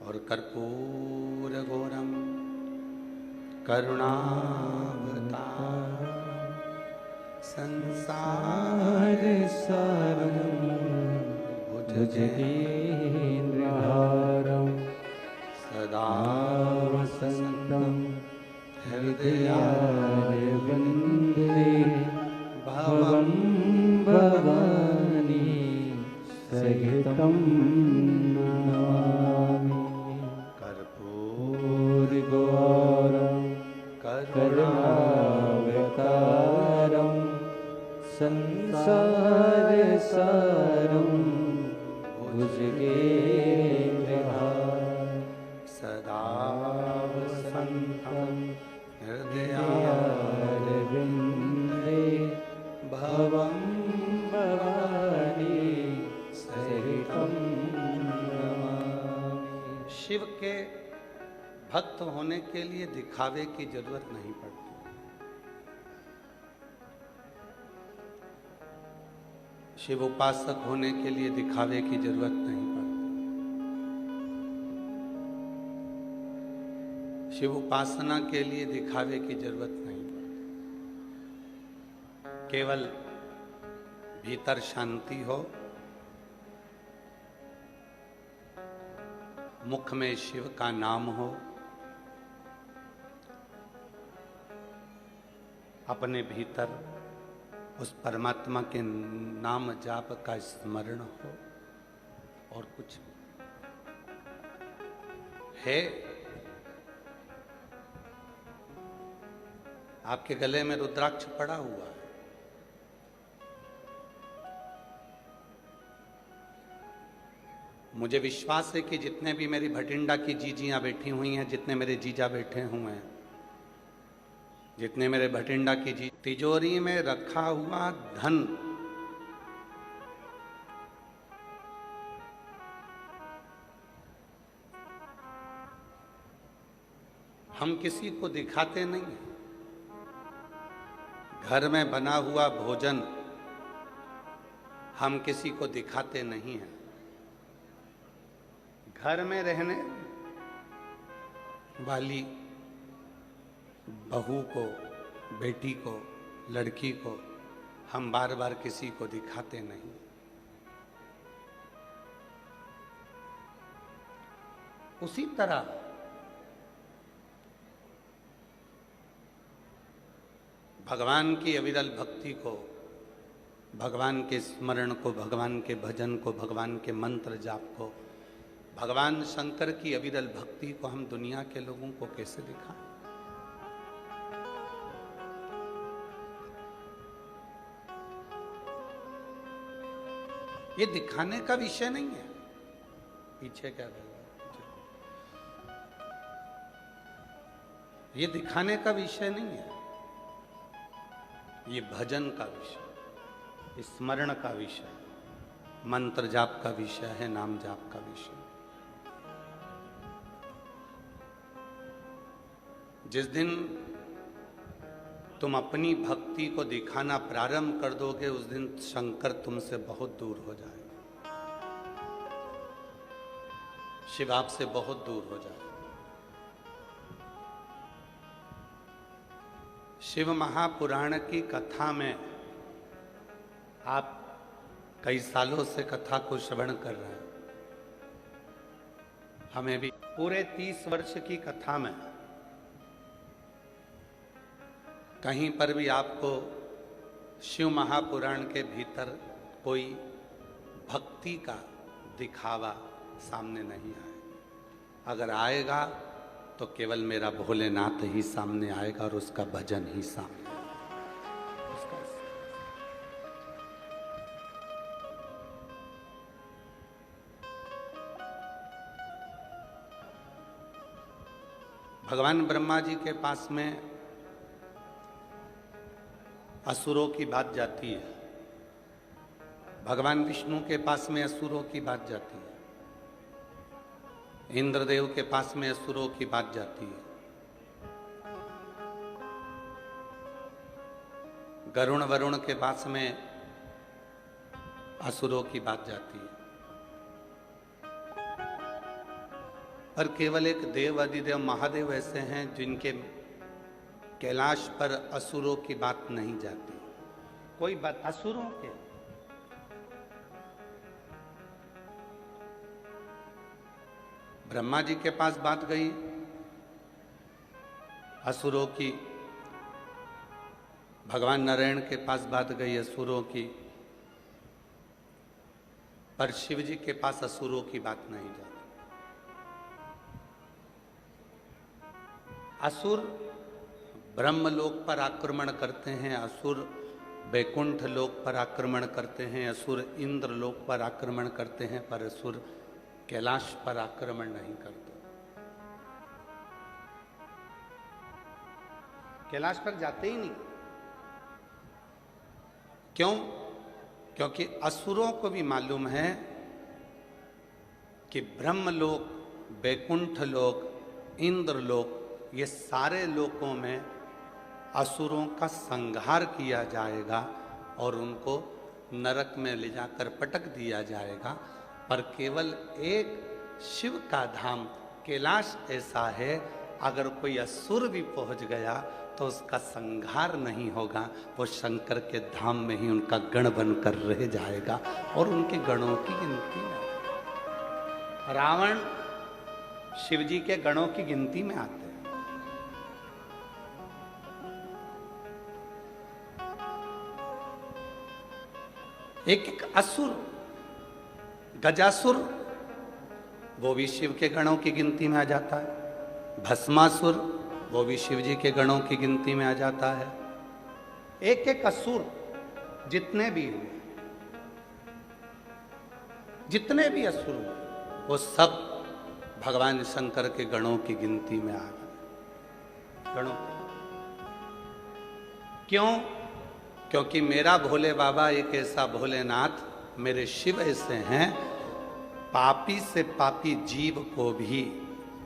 Speaker 1: और कर्पूर घोरम करुणावतार संसार
Speaker 2: सारम भुजगेन्द्रहारम
Speaker 1: सदा
Speaker 2: वसंतम हृदयारविंदे भवं भवानी सहितं नमामि। कर्पूरगौरं करुणावतारं संसारसारं भुजगेन्द्रहारं
Speaker 1: सदा वसंतम
Speaker 2: हृदयारविंदे भवं भवानी सहितं नमामि।
Speaker 1: शिव के भक्त होने के लिए दिखावे की जरूरत नहीं पड़ती। शिव उपासक होने के लिए दिखावे की जरूरत नहीं पड़ती। शिव उपासना के लिए दिखावे की जरूरत नहीं पड़ती। केवल भीतर शांति हो, मुख में शिव का नाम हो, अपने भीतर उस परमात्मा के नाम जाप का स्मरण हो, और कुछ है। आपके गले में रुद्राक्ष पड़ा हुआ है, मुझे विश्वास है कि जितने भी मेरी भटिंडा की जीजियां बैठी हुई हैं, जितने मेरे जीजा बैठे हुए हैं, जितने मेरे भटिंडा की जी तिजोरी में रखा हुआ धन हम किसी को दिखाते नहीं हैं। घर में बना हुआ भोजन हम किसी को दिखाते नहीं हैं। घर में रहने वाली बहू को, बेटी को, लड़की को हम बार बार किसी को दिखाते नहीं। उसी तरह भगवान की अविरल भक्ति को, भगवान के स्मरण को, भगवान के भजन को, भगवान के मंत्र जाप को, भगवान शंकर की अविरल भक्ति को हम दुनिया के लोगों को कैसे दिखाएं? ये दिखाने का विषय नहीं है। पीछे क्या बोल रहा है? ये दिखाने का विषय नहीं है। ये भजन का विषय, स्मरण का विषय, मंत्र जाप का विषय है, नाम जाप का विषय। जिस दिन तुम अपनी भक्ति को दिखाना प्रारंभ कर दोगे, उस दिन शंकर तुमसे बहुत दूर हो जाएगा, शिव आपसे बहुत दूर हो जाएगा। शिव महापुराण की कथा में आप कई सालों से कथा को श्रवण कर रहे हैं। हमें भी पूरे 30 वर्ष की कथा में कहीं पर भी आपको शिव महापुराण के भीतर कोई भक्ति का दिखावा सामने नहीं आया। अगर आएगा तो केवल मेरा भोलेनाथ ही सामने आएगा और उसका भजन ही सामने आएगा। भगवान ब्रह्मा जी के पास में असुरों की बात जाती है, भगवान विष्णु के पास में असुरों की बात जाती है, इंद्रदेव के पास में असुरों की बात जाती है, गरुण वरुण के पास में असुरों की बात जाती है। पर केवल एक देव अधिदेव महादेव ऐसे हैं जिनके कैलाश पर असुरों की बात नहीं जाती। कोई बात असुरों के, ब्रह्मा जी के पास बात गई असुरों की, भगवान नारायण के पास बात गई असुरों की, पर शिव जी के पास असुरों की बात नहीं जाती। असुर ब्रह्मलोक पर आक्रमण करते हैं, असुर बैकुंठ लोक पर आक्रमण करते हैं, असुर इंद्र लोक पर आक्रमण करते हैं, पर असुर कैलाश पर आक्रमण नहीं करते। कैलाश पर जाते ही नहीं। क्यों? क्योंकि असुरों को भी मालूम है कि ब्रह्मलोक, बैकुंठ लोक, इंद्र लोक, ये सारे लोकों में असुरों का संहार किया जाएगा और उनको नरक में ले जाकर पटक दिया जाएगा। पर केवल एक शिव का धाम कैलाश ऐसा है, अगर कोई असुर भी पहुंच गया तो उसका संहार नहीं होगा, वो शंकर के धाम में ही उनका गण बनकर रह जाएगा और उनके गणों की गिनती में। रावण शिव जी के गणों की गिनती में आते हैं। एक एक असुर, गजासुर, वो भी शिव के गणों की गिनती में आ जाता है। भस्मासुर, वो भी शिव जी के गणों की गिनती में आ जाता है। एक एक असुर जितने भी हुए, जितने भी असुर हुए, वो सब भगवान शंकर के गणों की गिनती में आ गए। गणों क्यों? क्योंकि मेरा भोले बाबा एक ऐसा भोलेनाथ, मेरे शिव ऐसे हैं, पापी से पापी जीव को भी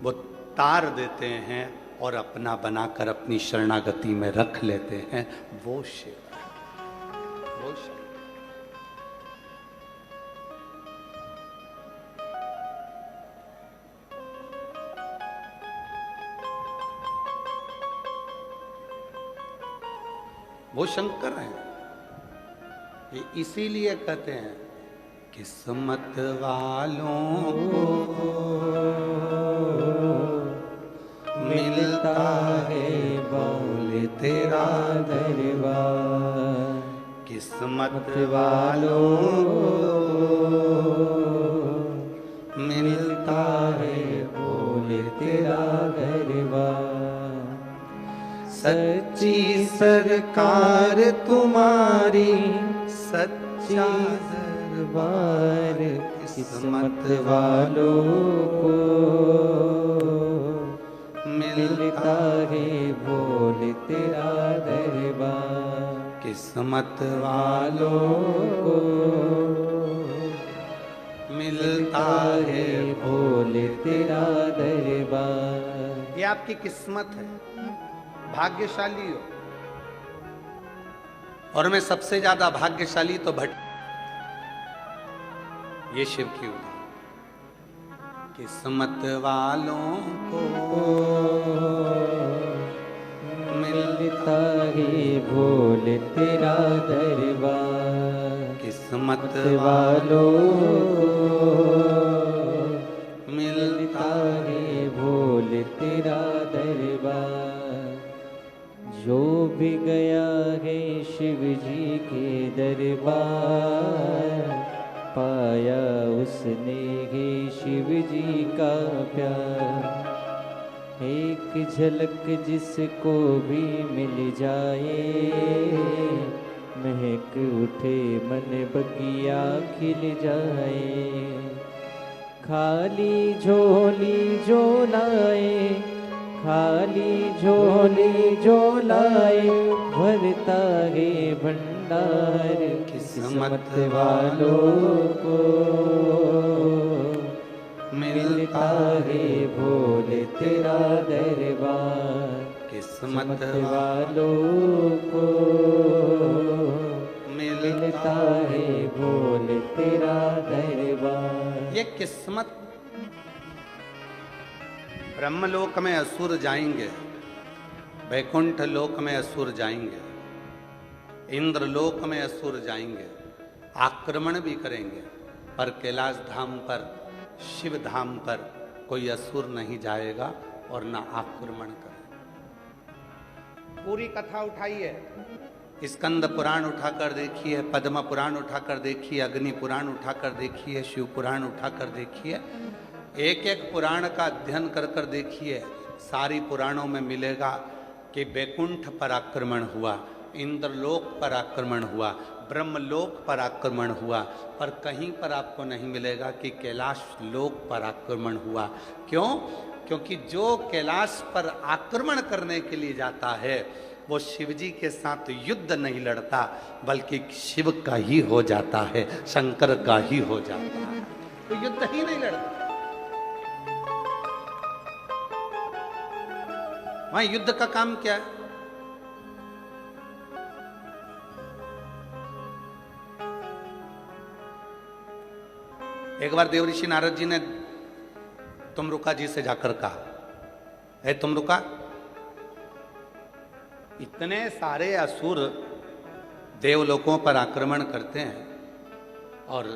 Speaker 1: वो तार देते हैं और अपना बनाकर अपनी शरणागति में रख लेते हैं। वो शिव, वो शिव। वो शंकर हैं। ये इसीलिए कहते हैं किस्मत वालों को मिलता है बोले तेरा
Speaker 2: दरबार।
Speaker 1: किस्मत
Speaker 2: वालों
Speaker 1: मिलता है
Speaker 2: बोले तेरा दरबार।
Speaker 1: सच्ची सरकार तुम्हारी सच्चा
Speaker 2: दरबार किस्मत वालों को मिलता है बोले तेरा दरबार।
Speaker 1: किस्मत वालों
Speaker 2: को
Speaker 1: मिलता है
Speaker 2: बोले तेरा दरबार।
Speaker 1: ये आपकी किस्मत है, भाग्यशाली हो। और मैं सबसे ज्यादा भाग्यशाली तो भट्ट, ये शिव की उदाहरण। किस्मत वालों को
Speaker 2: मिलता है बोले तेरा दरबार।
Speaker 1: किस्मत
Speaker 2: वालों
Speaker 1: मिलता
Speaker 2: है बोले तेरा दरबार। जो भी गया है शिव जी के दरबार, पाया उसने ही शिव जी का प्यार। एक झलक जिसको भी मिल जाए, महक उठे मन बगिया खिल जाए। खाली झोली जो लाए, खाली झोली जो लाए, भरता है भंडार किस्मत वालों को मिलता है बोले तेरा दरबार।
Speaker 1: किस्मत
Speaker 2: वालों को मिलता है बोले तेरा दरबार।
Speaker 1: ये किस्मत। ब्रह्मलोक में असुर जाएंगे, वैकुंठ लोक में असुर जाएंगे, इंद्रलोक में असुर जाएंगे, आक्रमण भी करेंगे, पर कैलाश धाम पर, शिव धाम पर कोई असुर नहीं जाएगा और ना आक्रमण करेगा। पूरी कथा उठाइए, स्कंद पुराण उठाकर देखिए, पद्म पुराण उठाकर देखिए, अग्नि पुराण उठाकर देखिए, शिव पुराण उठाकर देखिए, एक एक पुराण का अध्ययन कर कर देखिए। सारी पुराणों में मिलेगा कि वैकुंठ पर आक्रमण हुआ, इंद्रलोक पर आक्रमण हुआ, ब्रह्मलोक पर आक्रमण हुआ, पर कहीं पर आपको नहीं मिलेगा कि कैलाश लोक पर आक्रमण हुआ। क्यों? क्योंकि जो कैलाश पर आक्रमण करने के लिए जाता है वो शिव जी के साथ युद्ध नहीं लड़ता, बल्कि शिव का ही हो जाता है, शंकर का ही हो जाता है, तो युद्ध ही नहीं लड़ता। वहां युद्ध का काम क्या है? एक बार देवऋषि नारद जी ने तुमरुका जी से जाकर कहा, है तुमरुका, इतने सारे असुर देवलोकों पर आक्रमण करते हैं और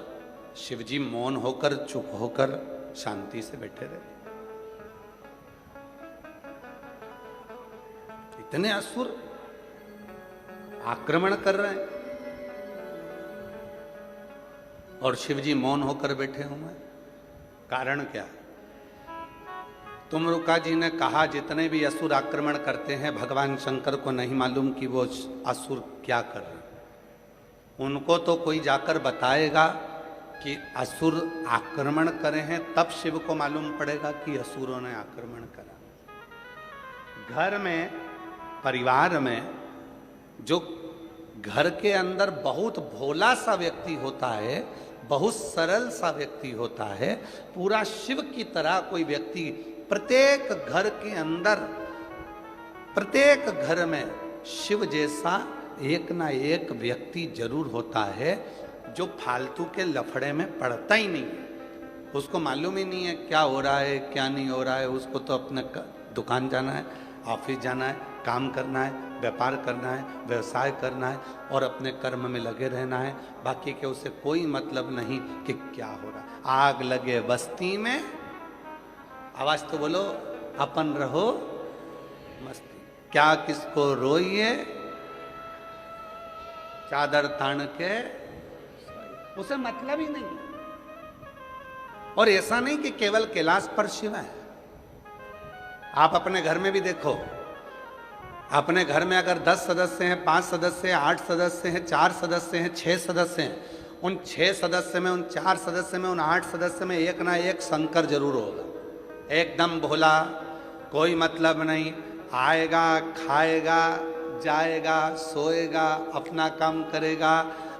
Speaker 1: शिवजी मौन होकर, चुप होकर, शांति से बैठे रहते। इतने असुर आक्रमण कर रहे हैं और शिवजी मौन होकर बैठे हुए हैं। कारण क्या? तुमरुका जी ने कहा जितने भी असुर आक्रमण करते हैं, भगवान शंकर को नहीं मालूम कि वो असुर क्या कर रहे हैं। उनको तो कोई जाकर बताएगा कि असुर आक्रमण करे हैं, तब शिव को मालूम पड़ेगा कि असुरों ने आक्रमण करा। घर में, परिवार में जो घर के अंदर बहुत भोला सा व्यक्ति होता है, बहुत सरल सा व्यक्ति होता है, पूरा शिव की तरह कोई व्यक्ति प्रत्येक घर के अंदर, प्रत्येक घर में शिव जैसा एक ना एक व्यक्ति जरूर होता है जो फालतू के लफड़े में पड़ता ही नहीं है। उसको मालूम ही नहीं है क्या हो रहा है क्या नहीं हो रहा है। उसको तो अपने दुकान जाना है, ऑफिस जाना है, काम करना है, व्यापार करना है, व्यवसाय करना है और अपने कर्म में लगे रहना है। बाकी के उसे कोई मतलब नहीं कि क्या हो रहा है। आग लगे बस्ती में, आवाज तो बोलो, अपन रहो मस्ती। क्या किसको रोइए, चादर तान के, उसे मतलब ही नहीं। और ऐसा नहीं कि केवल कैलाश पर शिव है। आप अपने घर में भी देखो, अपने घर में अगर 10 सदस्य हैं, 5 सदस्य हैं, 8 सदस्य हैं, 4 सदस्य हैं, 6 सदस्य हैं, उन 6 सदस्य में, उन 4 सदस्य में, उन 8 सदस्य में एक ना एक शंकर जरूर होगा। एकदम भोला, कोई मतलब नहीं, आएगा, खाएगा, जाएगा, सोएगा, अपना काम करेगा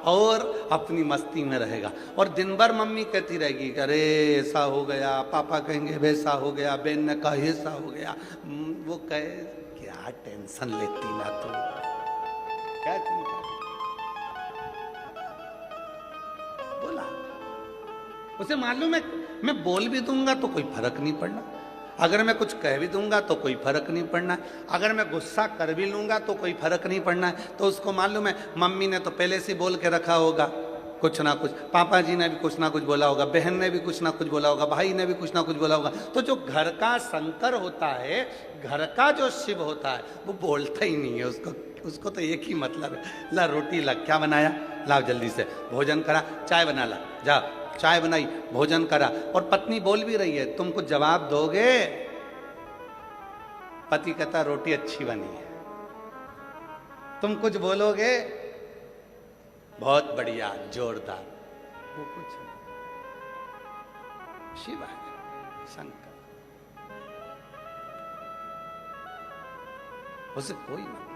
Speaker 1: और अपनी मस्ती में रहेगा। और दिन भर मम्मी कहती रहेगी अरे ऐसा हो गया, पापा कहेंगे वैसा हो गया, बहन ने कहा ऐसा हो गया। वो कहे क्या टेंशन लेती ना तू, क्या चिंता। बोला, उसे मालूम है मैं बोल भी दूंगा तो कोई फर्क नहीं पड़ना, अगर मैं कुछ कह भी दूंगा तो कोई फर्क नहीं पड़ना, अगर मैं गुस्सा कर भी लूंगा तो कोई फर्क नहीं पड़ना है। तो उसको मालूम है मम्मी ने तो पहले से बोल के रखा होगा कुछ ना कुछ, पापा जी ने भी कुछ ना कुछ बोला होगा, बहन ने भी कुछ ना कुछ बोला होगा, भाई ने भी कुछ ना कुछ बोला होगा। तो जो घर का शंकर होता है, घर का जो शिव होता है, वो बोलता ही नहीं है। उसको तो एक ही मतलब है, ला रोटी ला, क्या बनाया, लाओ जल्दी से भोजन करा, चाय बना ला, जा चाय बनाई, भोजन करा। और पत्नी बोल भी रही है, तुम कुछ जवाब दोगे? पति कहता रोटी अच्छी बनी है। तुम कुछ बोलोगे? बहुत बढ़िया, जोरदार। वो कुछ शिव है, शंकर, उसे कोई मतलब,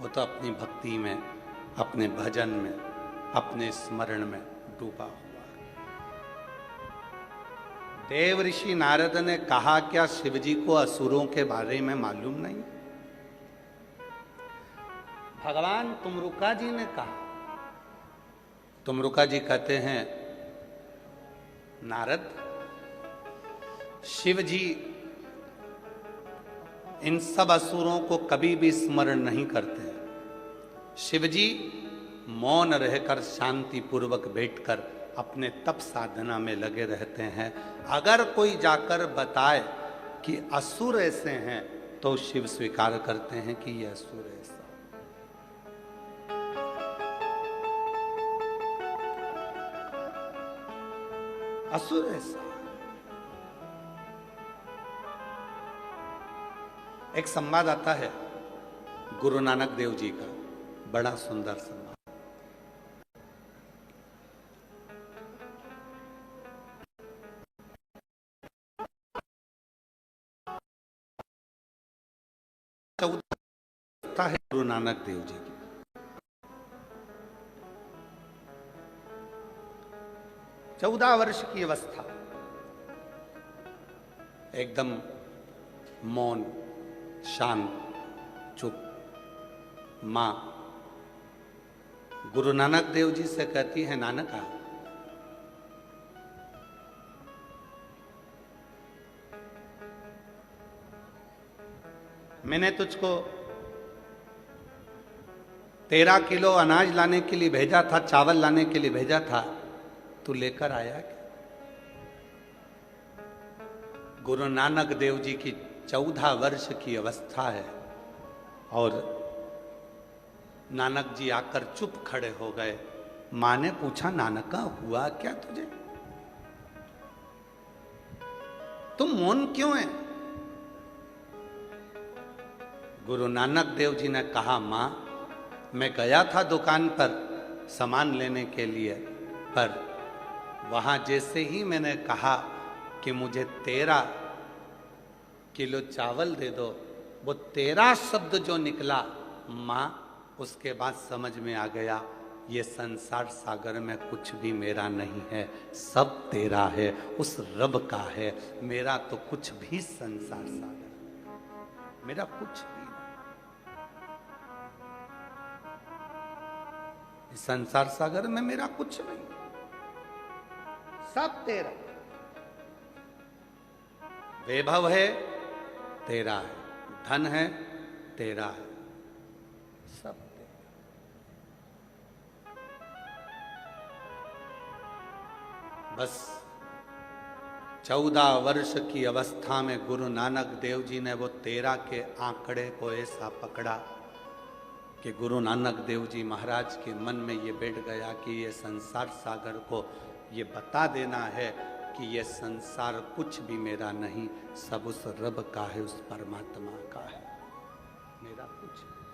Speaker 1: वो तो अपनी भक्ति में, अपने भजन में, अपने स्मरण में डूबा हुआ। देव ऋषि नारद ने कहा क्या शिवजी को असुरों के बारे में मालूम नहीं? भगवान तुमरुका जी ने कहा। तुमरुका जी कहते हैं नारद, शिव जी इन सब असुरों को कभी भी स्मरण नहीं करते। शिवजी मौन रहकर शांति पूर्वक बैठकर अपने तप साधना में लगे रहते हैं। अगर कोई जाकर बताए कि असुर ऐसे हैं तो शिव स्वीकार करते हैं कि यह असुर ऐसा। असुर ऐसा। एक संवाद आता है गुरु नानक देव जी का, बड़ा सुंदर संवाद। चौदह है गुरु नानक देव जी की। 14 वर्ष की अवस्था, एकदम मौन, शांत, चुप। मां गुरु नानक देव जी से कहती है, नानका मैंने तुझको 13 किलो अनाज लाने के लिए भेजा था, चावल लाने के लिए भेजा था, तू लेकर आया क्या? गुरु नानक देव जी की 14 वर्ष की अवस्था है और नानक जी आकर चुप खड़े हो गए। मां ने पूछा, नानका हुआ क्या तुझे? तुम मौन क्यों है? गुरु नानक देव जी ने कहा, मां मैं गया था दुकान पर सामान लेने के लिए, पर वहां जैसे ही मैंने कहा कि मुझे 13 किलो चावल दे दो, वो 13 शब्द जो निकला मां, उसके बाद समझ में आ गया ये संसार सागर में कुछ भी मेरा नहीं है, सब तेरा है, उस रब का है। मेरा तो कुछ भी संसार सागर, मेरा कुछ भी नहीं। इस संसार सागर में मेरा कुछ नहीं, सब तेरा। वैभव है तेरा है, धन है तेरा है, सब तेरा। बस 14 वर्ष की अवस्था में गुरु नानक देव जी ने वो 13 के आंकड़े को ऐसा पकड़ा कि गुरु नानक देव जी महाराज के मन में ये बैठ गया कि ये संसार सागर को ये बता देना है कि ये संसार कुछ भी मेरा नहीं, सब उस रब का है, उस परमात्मा का है, मेरा कुछ नहीं।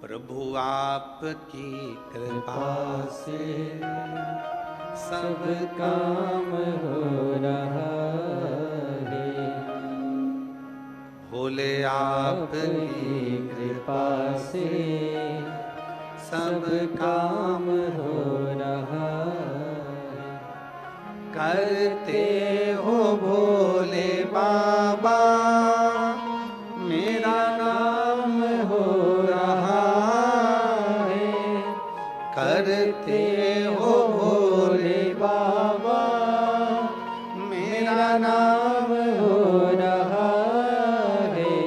Speaker 1: प्रभु आपकी कृपा से
Speaker 2: सब काम हो रहा है,
Speaker 1: भोले
Speaker 2: आपकी कृपा से सब काम हो रहा है।
Speaker 1: करते हो भोले बाबा, मेरा नाम हो रहा है। करते हो भोले बाबा, मेरा नाम
Speaker 2: हो रहा है।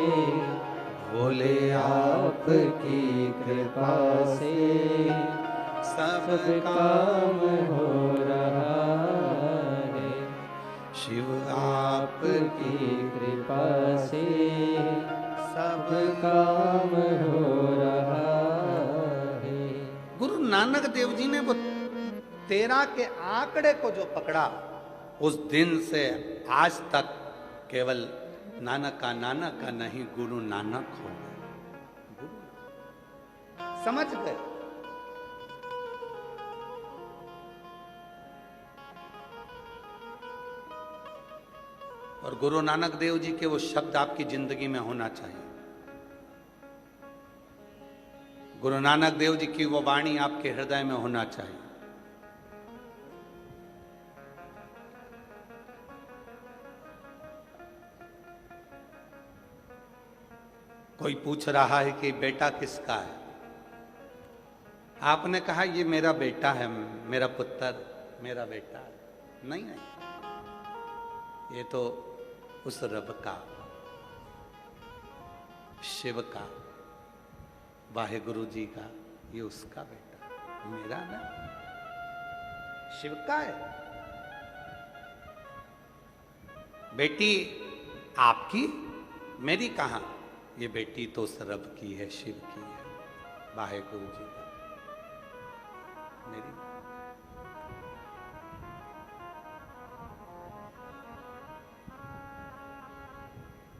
Speaker 1: भोले
Speaker 2: आपकी कृपा से
Speaker 1: सब
Speaker 2: सब काम हो रहा है।
Speaker 1: शिव
Speaker 2: आपकी कृपा से
Speaker 1: सब
Speaker 2: काम हो रहा है।
Speaker 1: गुरु नानक देव जी ने वो 13 के आंकड़े को जो पकड़ा, उस दिन से आज तक केवल नानक का नहीं, गुरु नानक हो गए। गुरु समझ गए। और गुरु नानक देव जी के वो शब्द आपकी जिंदगी में होना चाहिए। गुरु नानक देव जी की वो वाणी आपके हृदय में होना चाहिए। कोई पूछ रहा है कि बेटा किसका है, आपने कहा ये मेरा बेटा है, मेरा पुत्र, मेरा बेटा है। नहीं नहीं, ये तो उस रब का, शिव का, वाहेगुरु जी का, ये उसका बेटा, मेरा ना, शिव का है। बेटी आपकी, मेरी कहां? ये बेटी तो उस रब की है, शिव की है, वाहेगुरु जी का, मेरी।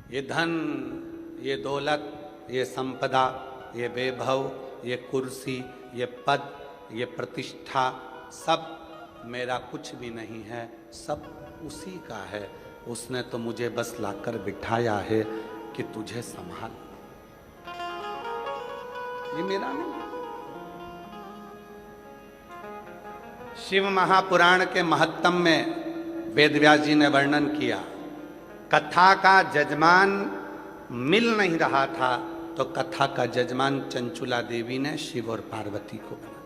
Speaker 1: ये धन, ये दौलत, ये संपदा, ये वैभव, ये कुर्सी, ये पद, ये प्रतिष्ठा, सब मेरा कुछ भी नहीं है, सब उसी का है। उसने तो मुझे बस लाकर बिठाया है कि तुझे संभाल, ये मेरा नहीं। शिव महापुराण के महत्तम में वेदव्यास जी ने वर्णन किया, कथा का जजमान मिल नहीं रहा था तो कथा का जजमान चंचुला देवी ने शिव और पार्वती को बना,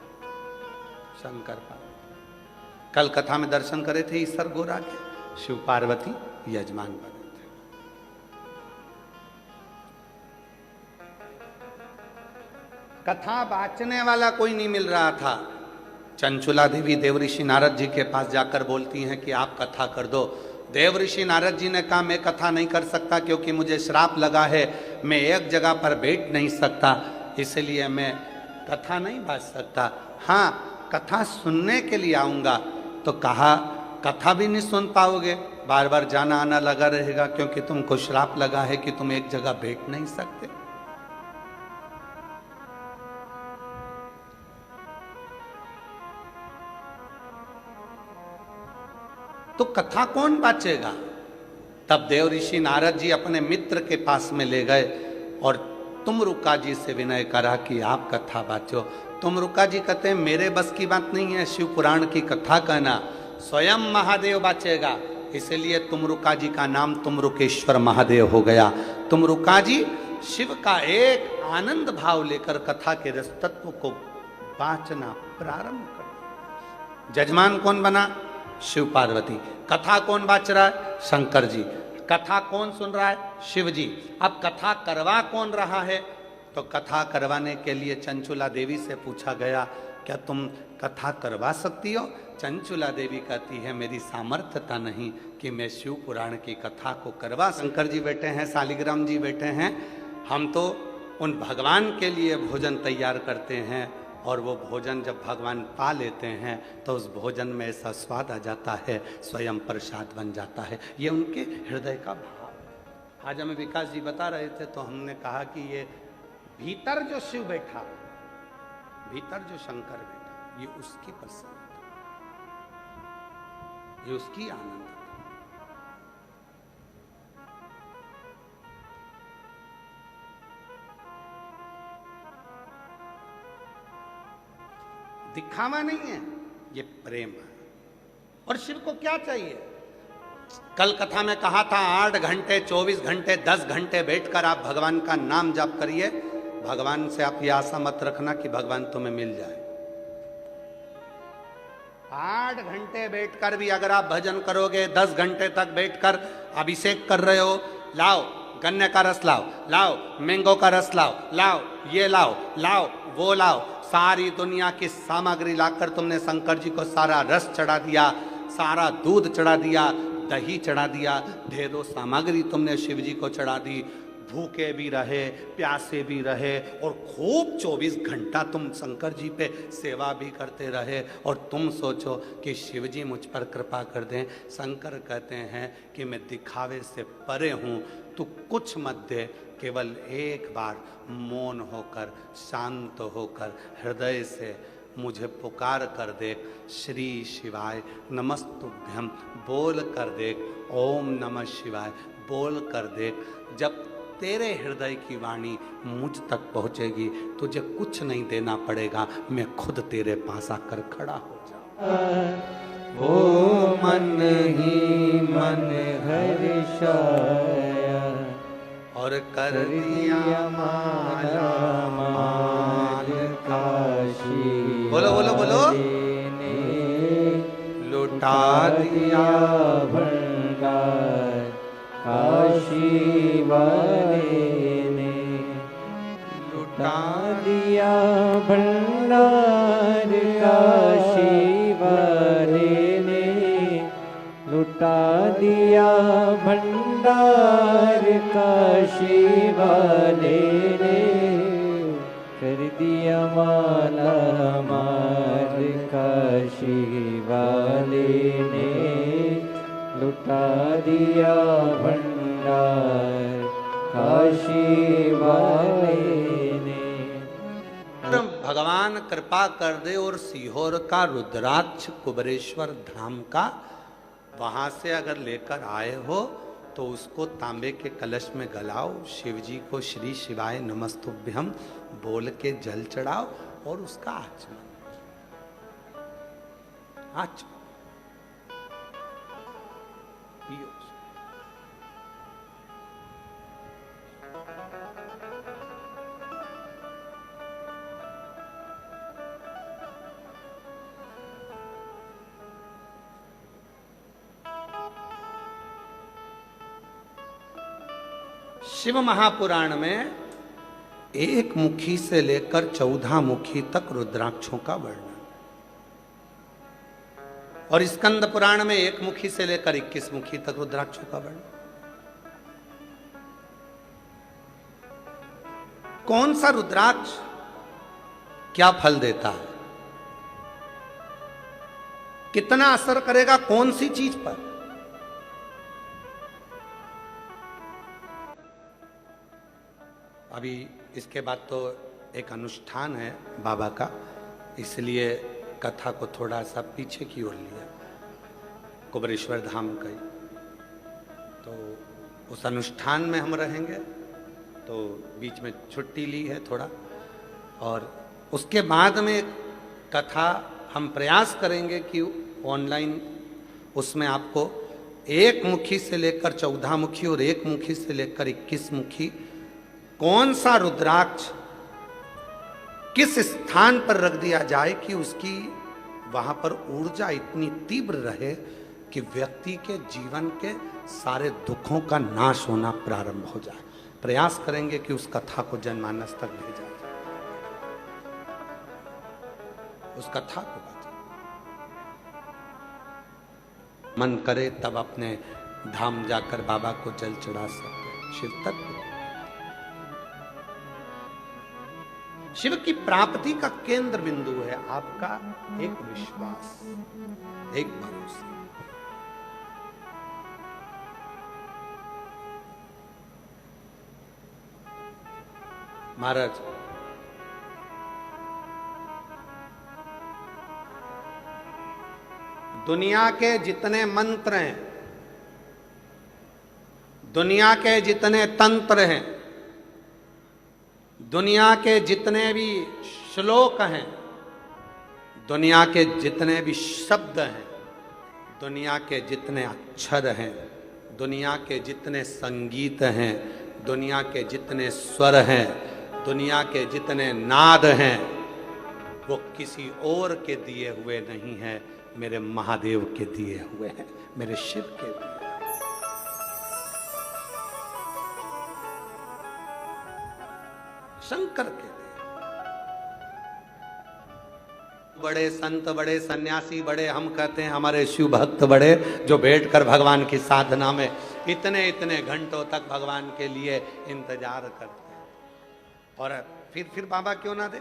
Speaker 1: शंकर पार्वती। कल कथा में दर्शन करे थे ईश्वर गोरा के, शिव पार्वती यजमान बने थे। कथा बांचने वाला कोई नहीं मिल रहा था। चंचुला देवी देवऋषि नारद जी के पास जाकर बोलती हैं कि आप कथा कर दो। देवऋषि नारद जी ने कहा मैं कथा नहीं कर सकता क्योंकि मुझे श्राप लगा है, मैं एक जगह पर बैठ नहीं सकता, इसलिए मैं कथा नहीं बांच सकता। हाँ, कथा सुनने के लिए आऊंगा। तो कहा कथा भी नहीं सुन पाओगे, बार बार जाना आना लगा रहेगा क्योंकि तुमको श्राप लगा है कि तुम एक जगह बैठ नहीं सकते। तो कथा कौन बांचेगा? तब देवऋषि नारद जी अपने मित्र के पास में ले गए और तुमरुका जी से विनय करा कि आप कथा बांचो। तुमरुका जी कहते हैं मेरे बस की बात नहीं है शिव पुराण की कथा कहना, स्वयं महादेव बांचेगा। इसलिए तुमरुका जी का नाम तुमरुकेश्वर महादेव हो गया। तुमरुका जी शिव का एक आनंद भाव लेकर कथा के रस तत्व को बांचना प्रारंभ कर। जजमान कौन बना? शिव पार्वती। कथा कौन बांच रहा है? शंकर जी। कथा कौन सुन रहा है? शिव जी। अब कथा करवा कौन रहा है? तो कथा करवाने के लिए चंचुला देवी से पूछा गया क्या तुम कथा करवा सकती हो? चंचुला देवी कहती है मेरी सामर्थ्यता नहीं कि मैं शिव पुराण की कथा को करवा। शंकर जी बैठे हैं, शालिग्राम जी बैठे हैं, हम तो उन भगवान के लिए भोजन तैयार करते हैं और वो भोजन जब भगवान पा लेते हैं तो उस भोजन में ऐसा स्वाद आ जाता है, स्वयं प्रसाद बन जाता है। ये उनके हृदय का भाव। आज हमें विकास जी बता रहे थे तो हमने कहा कि ये भीतर जो शिव बैठा, भीतर जो शंकर बैठा, ये उसकी प्रसन्नता, ये उसकी आनंद। दिखावा नहीं है, ये प्रेम है। और शिव को क्या चाहिए? कल कथा में कहा था 8 घंटे 24 घंटे 10 घंटे बैठकर आप भगवान का नाम जाप करिए। भगवान से आप ये आशा मत रखना कि भगवान तुम्हें मिल जाए। 8 घंटे बैठकर भी अगर आप भजन करोगे, 10 घंटे तक बैठकर अभिषेक कर रहे हो, लाओ गन्ने का रस लाओ, लाओ मैंगो का रस लाओ, लाओ ये लाओ, लाओ वो लाओ, सारी दुनिया की सामग्री लाकर तुमने शंकर जी को सारा रस चढ़ा दिया, सारा दूध चढ़ा दिया, दही चढ़ा दिया, ढेरों सामग्री तुमने शिव जी को चढ़ा दी। भूखे भी रहे, प्यासे भी रहे और खूब 24 घंटा तुम शंकर जी पे सेवा भी करते रहे। और तुम सोचो कि शिव जी मुझ पर कृपा कर दें। शंकर कहते हैं कि मैं दिखावे से परे हूँ, तू कुछ मत दे, केवल एक बार मौन होकर, शांत होकर, हृदय से मुझे पुकार कर देख। श्री शिवाय नमस्तुभ्यम बोल कर देख, ओम नमः शिवाय बोल कर देख। जब तेरे हृदय की वाणी मुझ तक पहुंचेगी, तुझे कुछ नहीं देना पड़ेगा, मैं खुद तेरे पास आकर खड़ा हो जाऊं।
Speaker 2: ओ मन ही मन हर्षाया
Speaker 1: और कर दिया माला माल
Speaker 2: काशी।
Speaker 1: बोलो बोलो बोलो। लुटा दिया
Speaker 2: भंडार काशी वाले ने, लुटा दिया भंडार काशी वाले ने, लुटा दिया भंडार काशी वाले ने, कर दिया माला मार काशी वाले ने, लुटा दिया भंडार काशी वाले ने।
Speaker 1: भगवान कृपा कर दे और सीहोर का रुद्राक्ष कुबरेश्वर धाम का वहां से अगर लेकर आए हो तो उसको तांबे के कलश में गलाओ, शिव जी को श्री शिवाय नमस्तुभ्यम बोल के जल चढ़ाओ और उसका आचमन पियो। शिव महापुराण में 1 मुखी से लेकर 14 मुखी तक रुद्राक्षों का वर्णन, और स्कंद पुराण में 1 मुखी से लेकर 21 मुखी तक रुद्राक्षों का वर्णन। कौन सा रुद्राक्ष क्या फल देता है, कितना असर करेगा कौन सी चीज पर? अभी इसके बाद तो एक अनुष्ठान है बाबा का, इसलिए कथा को थोड़ा सा पीछे की ओर लिया, कुबरेश्वर धाम का। तो उस अनुष्ठान में हम रहेंगे, तो बीच में छुट्टी ली है थोड़ा, और उसके बाद में एक कथा हम प्रयास करेंगे कि ऑनलाइन उसमें आपको 1 मुखी से लेकर 14 मुखी और 1 मुखी से लेकर 21 मुखी कौन सा रुद्राक्ष किस स्थान पर रख दिया जाए कि उसकी वहां पर ऊर्जा इतनी तीव्र रहे कि व्यक्ति के जीवन के सारे दुखों का नाश होना प्रारंभ हो जाए। प्रयास करेंगे कि उस कथा को जनमानस तक भेजा जाए, उस कथा को मन करे तब अपने धाम जाकर बाबा को जल चढ़ा सकते हैं। शिव तत्व, शिव की प्राप्ति का केंद्र बिंदु है आपका एक विश्वास, एक भरोसा। महाराज दुनिया के जितने मंत्र हैं, दुनिया के जितने तंत्र हैं, दुनिया के जितने भी श्लोक हैं, दुनिया के जितने भी शब्द हैं, दुनिया के जितने अक्षर हैं, दुनिया के जितने संगीत हैं, दुनिया के जितने स्वर हैं, दुनिया के जितने नाद हैं, वो किसी और के दिए हुए नहीं हैं, मेरे महादेव के दिए हुए हैं, मेरे शिव के दिए। शंकर के दिए। बड़े संत, बड़े सन्यासी, बड़े हम कहते हैं हमारे शिव भक्त बड़े, जो बैठकर भगवान की साधना में इतने इतने घंटों तक भगवान के लिए इंतजार करते हैं। और फिर बाबा क्यों ना दे,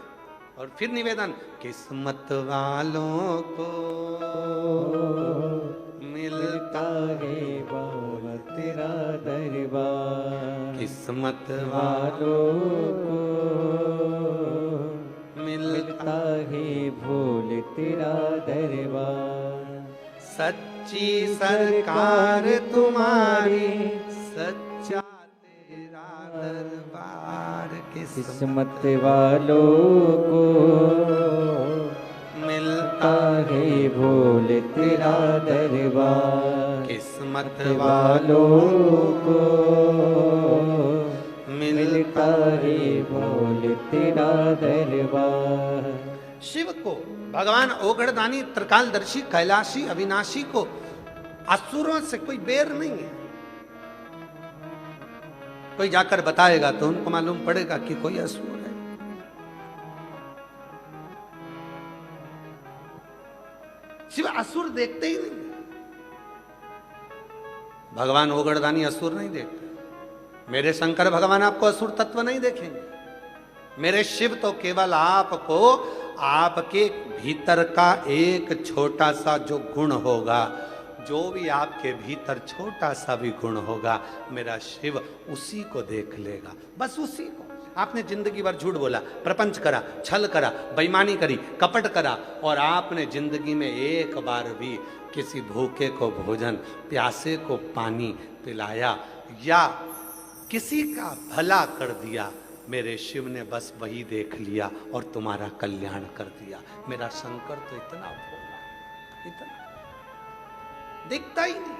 Speaker 1: और फिर निवेदन, किस्मत वालों को मिलता है बाबा
Speaker 2: तेरा दरबार,
Speaker 1: किस्मत
Speaker 2: वालों को
Speaker 1: मिलता
Speaker 2: है भोले तेरा दरबार।
Speaker 1: सच्ची सरकार तुम्हारी, सच्चा तेरा दरबार,
Speaker 2: किस्मत वालों को
Speaker 1: मिलता
Speaker 2: है भोले तेरा दरबार,
Speaker 1: किस्मत
Speaker 2: वालों को
Speaker 1: मिलता
Speaker 2: है भोले तेरा दरबार।
Speaker 1: शिव को भगवान ओगड़दानी, त्रिकालदर्शी, कैलाशी, अविनाशी को असुरों से कोई बेर नहीं है। कोई जाकर बताएगा तो उनको मालूम पड़ेगा कि कोई असुर है। शिव असुर देखते ही नहीं। भगवान ओगड़दानी असुर नहीं देखते। मेरे शंकर भगवान आपको असुर तत्व नहीं देखेंगे। मेरे शिव तो केवल आपको आपके भीतर का एक छोटा सा जो गुण होगा, जो भी आपके भीतर छोटा सा भी गुण होगा, मेरा शिव उसी को देख लेगा, बस उसी को। आपने जिंदगी भर झूठ बोला, प्रपंच करा, छल करा, बेईमानी करी, कपट करा, और आपने जिंदगी में एक बार भी किसी भूखे को भोजन, प्यासे को पानी पिलाया या किसी का भला कर दिया, मेरे शिव ने बस वही देख लिया और तुम्हारा कल्याण कर दिया। मेरा शंकर तो इतना भोला, इतना दिखता ही नहीं।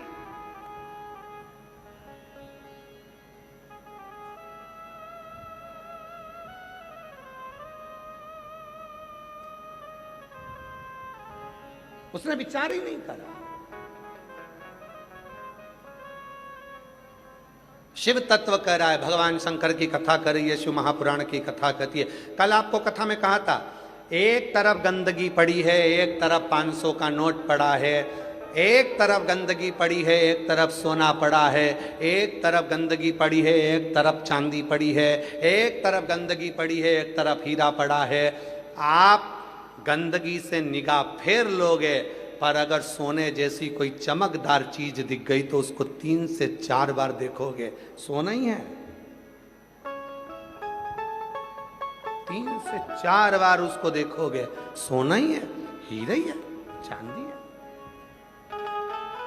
Speaker 1: उसने विचार ही नहीं करा। शिव तत्व कह रहा है, भगवान शंकर की कथा कर रही है, शिव महापुराण की कथा कहती है। कल आपको कथा में कहा था, एक तरफ गंदगी पड़ी है, एक तरफ 500 का नोट पड़ा है, एक तरफ गंदगी पड़ी है, एक तरफ सोना पड़ा है, एक तरफ गंदगी पड़ी है, एक तरफ चांदी पड़ी है, एक तरफ गंदगी पड़ी है, एक तरफ हीरा पड़ा है। आप गंदगी से निगाह फेर लोगे, पर अगर सोने जैसी कोई चमकदार चीज दिख गई तो उसको 3 से 4 बार देखोगे, सोना ही है। 3 से 4 बार उसको देखोगे, सोना ही है, हीरा ही है, चांदी है।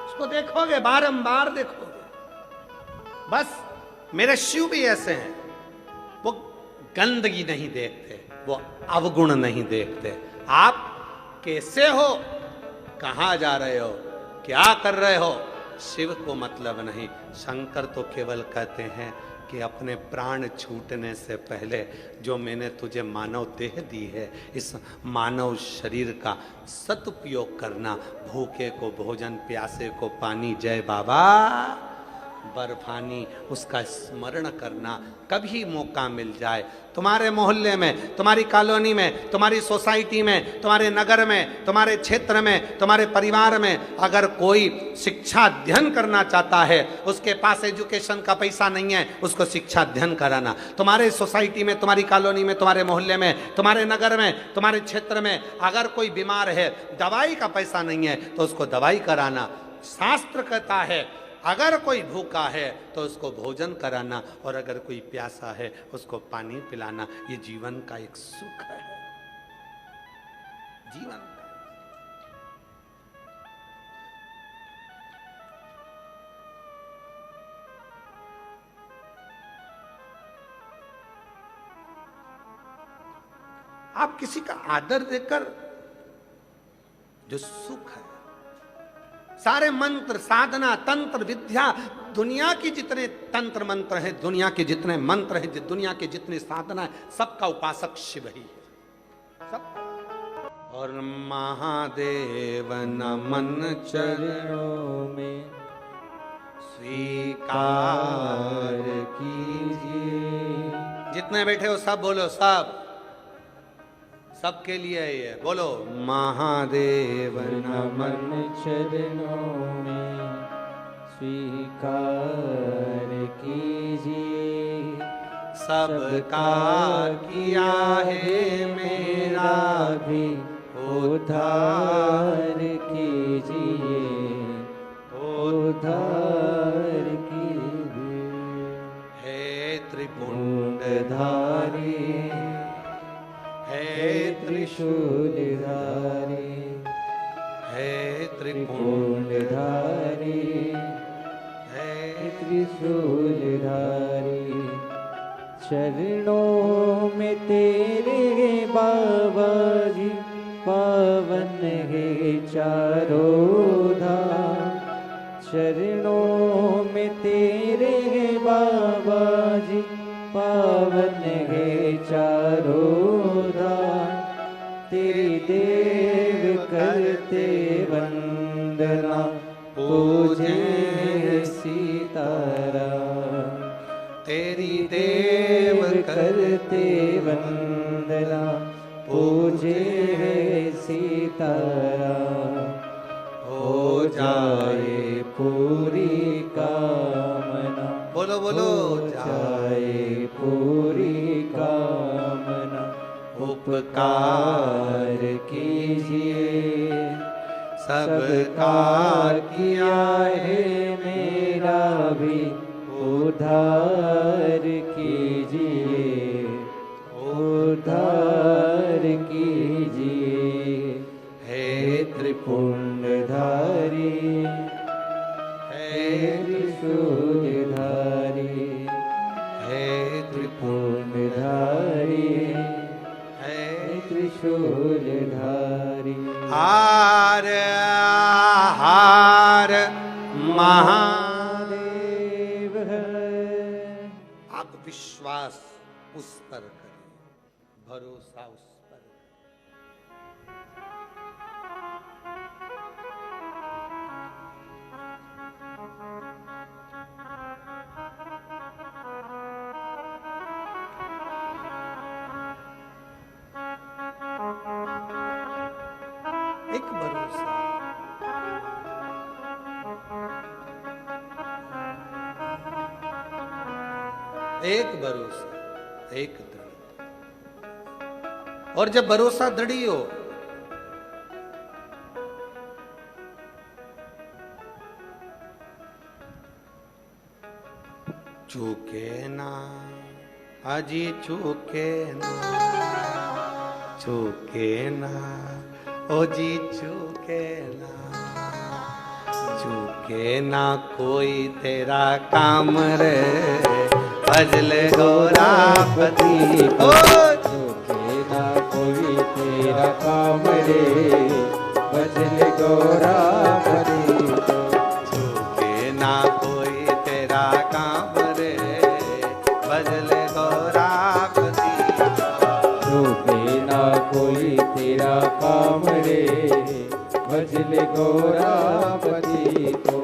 Speaker 1: उसको देखोगे, बारंबार देखोगे। बस मेरे शिव भी ऐसे हैं, वो गंदगी नहीं देखते, वो अवगुण नहीं देखते। आप कैसे हो, कहां जा रहे हो, क्या कर रहे हो, शिव को मतलब नहीं। शंकर तो केवल कहते हैं कि अपने प्राण छूटने से पहले जो मैंने तुझे मानव देह दी है, इस मानव शरीर का सदुपयोग करना। भूखे को भोजन, प्यासे को पानी, जय बाबा बर्फानी, उसका स्मरण करना कभी मौका मिल जाए। तुम्हारे मोहल्ले में, तुम्हारी कॉलोनी में, तुम्हारी सोसाइटी में, तुम्हारे नगर में, तुम्हारे क्षेत्र में, तुम्हारे परिवार में अगर कोई शिक्षा अध्ययन करना चाहता है, उसके पास एजुकेशन का पैसा नहीं है, उसको शिक्षा अध्ययन कराना। तुम्हारे सोसाइटी में, तुम्हारी कॉलोनी में, तुम्हारे मोहल्ले में, तुम्हारे नगर में, तुम्हारे क्षेत्र में अगर कोई बीमार है, दवाई का पैसा नहीं है, तो उसको दवाई कराना। शास्त्र कहता है अगर कोई भूखा है तो उसको भोजन कराना, और अगर कोई प्यासा है उसको पानी पिलाना। ये जीवन का एक सुख है, जीवन का। आप किसी का आदर देकर जो सुख है, सारे मंत्र, साधना, तंत्र, विद्या, दुनिया की जितने तंत्र मंत्र हैं, दुनिया के जितने मंत्र हैं, दुनिया के जितने साधना है, सबका उपासक शिव ही है, सब। और महादेव नमन
Speaker 2: चरणों में
Speaker 1: स्वीकार
Speaker 2: कीजिए।
Speaker 1: जितने बैठे हो सब बोलो, सब, सबके लिए ये बोलो, महादेव नमन
Speaker 2: चरणों में स्वीकार कीजिए।
Speaker 1: सबका किया है मेरा
Speaker 2: भी उद्धार कीजिए, उद्धार कीजिए।
Speaker 1: हे त्रिपुंडधारी, हे
Speaker 2: त्रिशूलधारी,
Speaker 1: हे त्रिपुंडधारी, हे
Speaker 2: त्रिशूलधारी। चरणों में तेरे बाबा जी पावन है चारों धाम। चरणों में तेरे बाबा जी पावन है चारों धाम। तेरी देव करते वंदना पूजे सीताराम।
Speaker 1: तेरी देव
Speaker 2: करते वंदना पूजे सीताराम। हो जाए पूरी कामना,
Speaker 1: बोलो बोलो,
Speaker 2: जाए पूरी कामना। उपकार कीजिए, सबका किया है मेरा भी उद्धार कीजिए, उद्धार कीजिए। हे त्रिपुंडधारी, हे त्रिशूलधारी,
Speaker 1: हे
Speaker 2: त्रिपुंडधारी, हे त्रिशूलधारी।
Speaker 1: हार हार महादेव। आप विश्वास उस पर करें, भरोसा उस पर करें। एक भरोसा, एक भरोसा, एक दृढ़। और जब भरोसा दृढ़ी हो, चूके ना अजी, चूके ना, चूके ना ओ जी, चूके ना, चूके ना कोई तेरा काम रे, भजल गौरापति को।
Speaker 2: चूके ना कोई तेरा काम रे, भजल गौरापति को।
Speaker 1: चूके ना कोई तेरा काम रे, भजल गौरापति को।
Speaker 2: चूके ना कोई तेरा काम रे, भजले गौरापति को।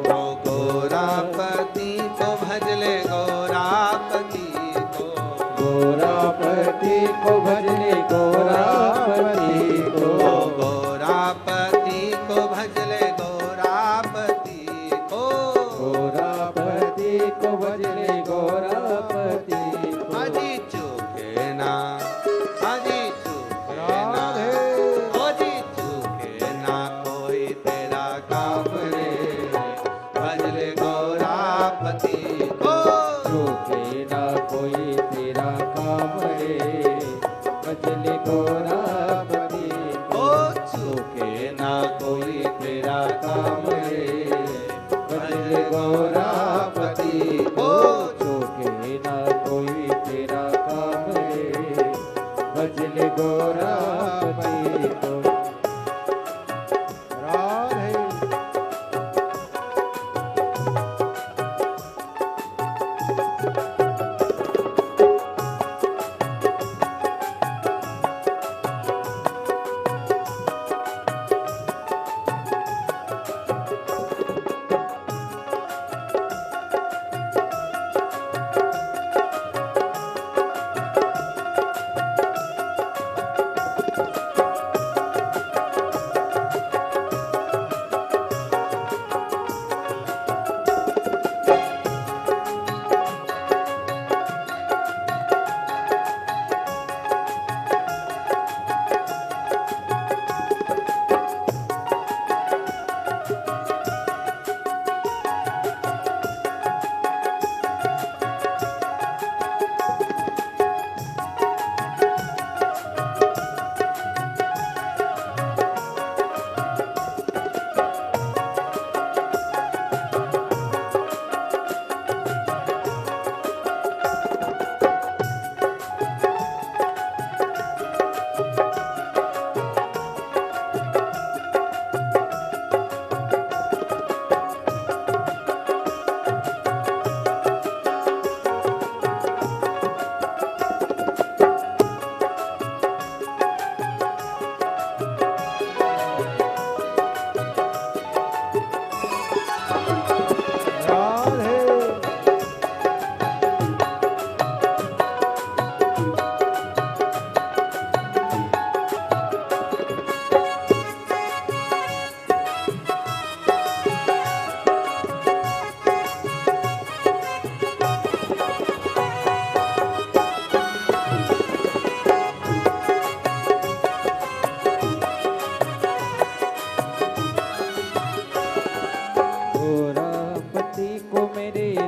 Speaker 1: गोरापति को भजले गोरापति को।
Speaker 2: गौरापति को भजले गौरापति को।
Speaker 1: गोरापति को भजले गोरापति को।
Speaker 2: गौरापति को भजले गौरापति को।
Speaker 1: अजी चूके ना, अजी चूके ना, अजी चूके ना कोई तेरा काम रे, भजले गौरापति को।
Speaker 2: चूके ना कोई तेरा काम रे, भजले गौरापति को।
Speaker 1: चूके ना कोई तेरा काम रे, भजले गौरापति को।
Speaker 2: चूके ना कोई तेरा काम रे, भजले गौरापति को। राधे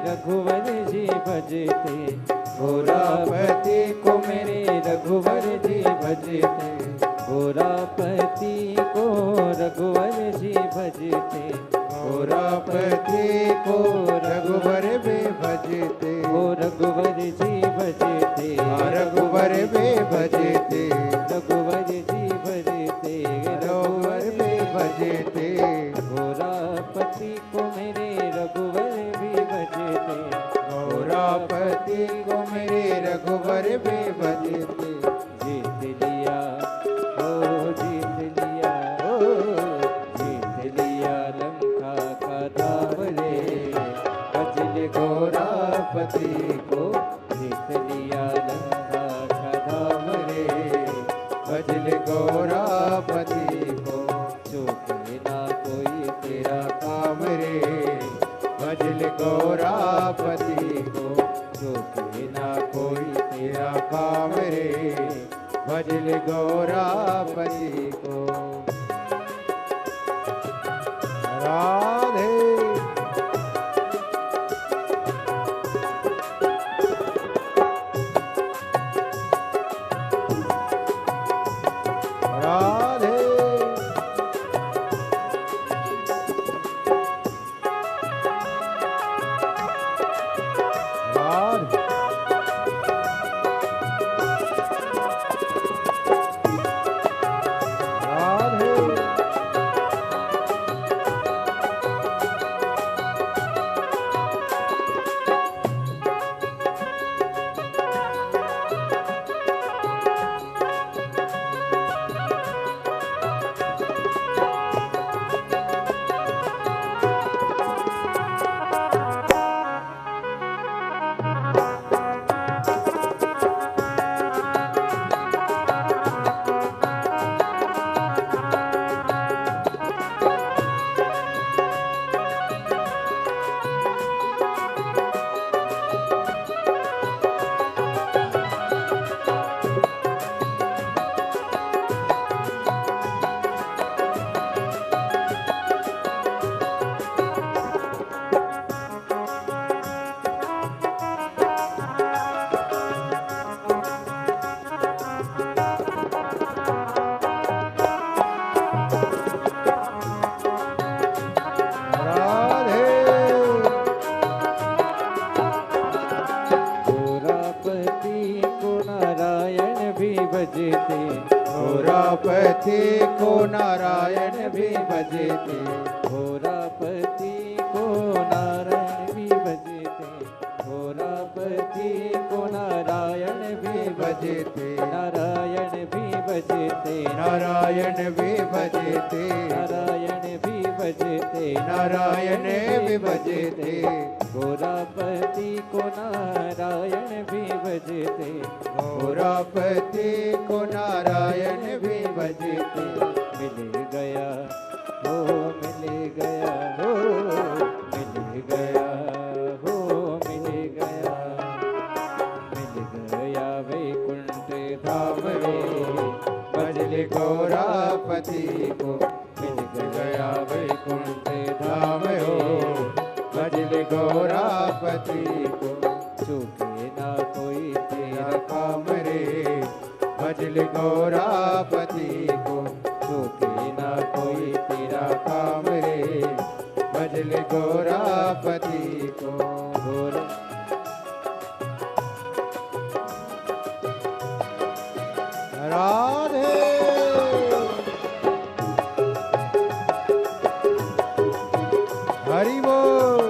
Speaker 2: रघुवर जी भजते, गोरापति को मेरे रघुवर जी भजते, गोरापति को रघुवर जी भजते,
Speaker 3: गोरापति को रघुवर में भजते,
Speaker 2: ओ रघुवर जी भजते,
Speaker 3: रघुवर में भजते,
Speaker 2: रघुवर जी भजते,
Speaker 3: रघुवर में भजते,
Speaker 2: गोरापति को मेरे रघुवर भी भजते,
Speaker 3: गोरापति को मेरे रघुवर में भजते।
Speaker 2: जीत लिया ओ जीत लिया ओ जीत लिया लंका का धाम रे, भजल गोरापति को जीत लिया लंका का धाम रे,
Speaker 3: भजल गोरापति को
Speaker 2: चूके ना कोई तेरा
Speaker 3: काम रे, भजल गोरापति को
Speaker 2: चूके
Speaker 3: ना कोई तेरा काम रे, भजल गोरापति को। राधे राधे राधे राधे घोरापति को नारायण भी भजते,
Speaker 2: घोरापति को नारायण भी भजते, घोरापति को नारायण भी
Speaker 3: भजते,
Speaker 2: नारायण भी भजते,
Speaker 3: नारायण भी भजते,
Speaker 2: नारायण भी भजते,
Speaker 3: नारायण भी भजते,
Speaker 2: घोरापति को नारायण भी भजते,
Speaker 3: घोरापति को नारायण भी भजते।
Speaker 2: मिल गया हो, मिल गया हो, मिल गया हो, मिल गया, मिल गया वैकुंठ धाम रे,
Speaker 3: भजले घोरापति को,
Speaker 2: मिल गया वैकुंठ
Speaker 3: धाम हो, भजले घोरापति को,
Speaker 2: चूके ना कोई
Speaker 3: तेरा
Speaker 2: तेरा
Speaker 3: काम रे, भजले घोरापति को,
Speaker 2: चूके ना कोई
Speaker 3: तेरा काम रे, भजले घोरापति को।
Speaker 2: घोर
Speaker 3: राधे हरि बोल।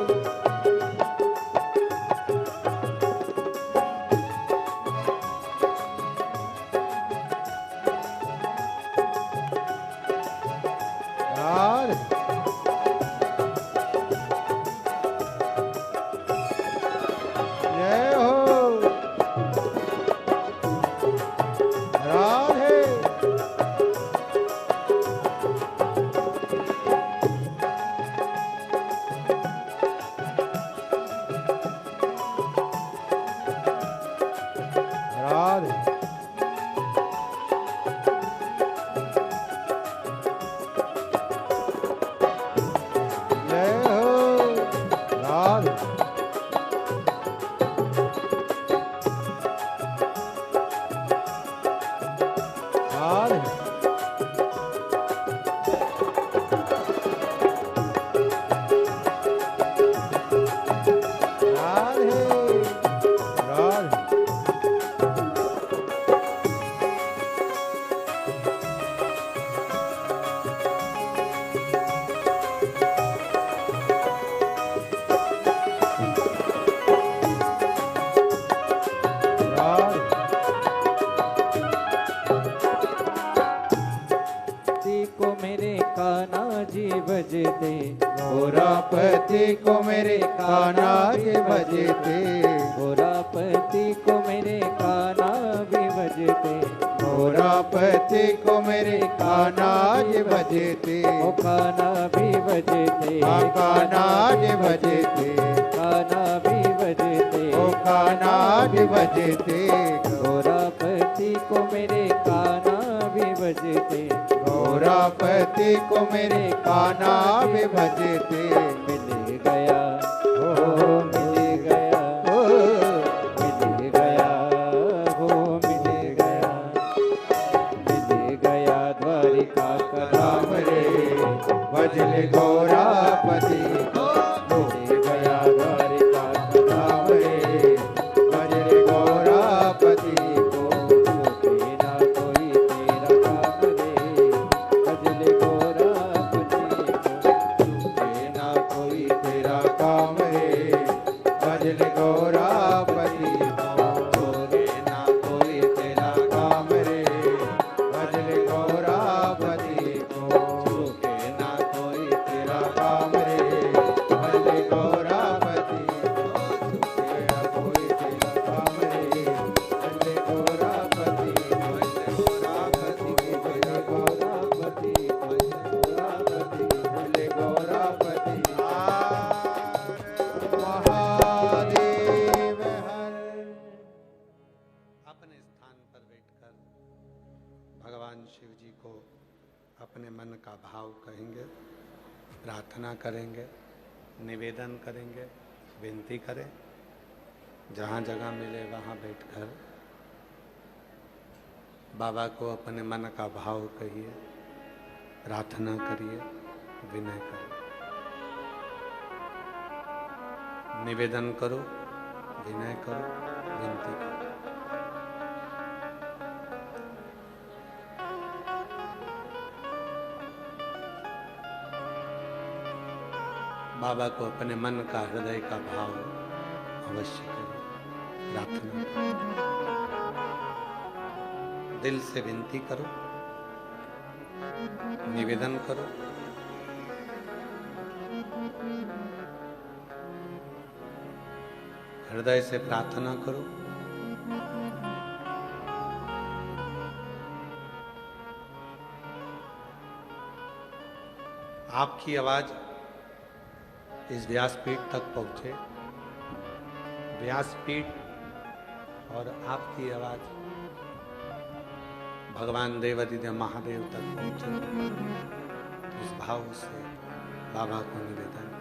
Speaker 3: राधे जय हो राधे राधे जय हो राधे राधे राधे राधे राधे
Speaker 2: पति को मेरे कान्हा जी बजते,
Speaker 3: घोरापति को मेरे कान्हा जी भजते,
Speaker 2: घोरापति को मेरे कान्हा भी बजते,
Speaker 3: घोरापति को मेरे कान्हा जी भजते,
Speaker 2: ओ कान्हा भी बजते,
Speaker 3: कान्हा जी भजते,
Speaker 2: कान्हा भी बजते,
Speaker 3: ओ कान्हा जी भजते,
Speaker 2: घोरापति को मेरे कान्हा भी बजते,
Speaker 3: घोरापति को मेरे कान्हा भी भजते।
Speaker 2: मिल गया हो, मिल गया
Speaker 3: ओ
Speaker 2: मिल गया हो, मिल गया, मिल गया द्वारिका का
Speaker 3: राम रे, भजले घोरापति को, मिल गया द्वारिका का राम रे, भजले घोरापति को,
Speaker 2: चूके ना कोई तेरा काम रे, भजले घोरापति को,
Speaker 3: चूके ना कोई तेरा काम रे, भजले घोरापति को, चूके ना कोई तेरा काम रे, भजले घोरापति को, चूके ना कोई तेरा काम रे, भजले घोरापति को, चूके ना कोई तेरा काम रे, भजले घोरापति को, भजले घोरापति को, भजले घोरापति, महादेव हर।
Speaker 1: अपने स्थान पर बैठकर भगवान शिव जी को अपने मन का भाव कहेंगे, प्रार्थना करेंगे, निवेदन करेंगे, विनती करें। जहाँ जगह मिले वहाँ बैठकर बाबा को अपने मन का भाव कहिए, प्रार्थना करिए, विनय करिए, निवेदन करो, विनय करो, विनती करो। बाबा को अपने मन का हृदय का भाव अवश्य करो, प्रार्थना करो, दिल से विनती करो, निवेदन करो। हृदय से प्रार्थना करो। आपकी आवाज इस व्यासपीठ तक पहुंचे, व्यासपीठ और आपकी आवाज भगवान देवादिदेव महादेव तक पहुंचे। उस भाव से बाबा को निवेदन करें।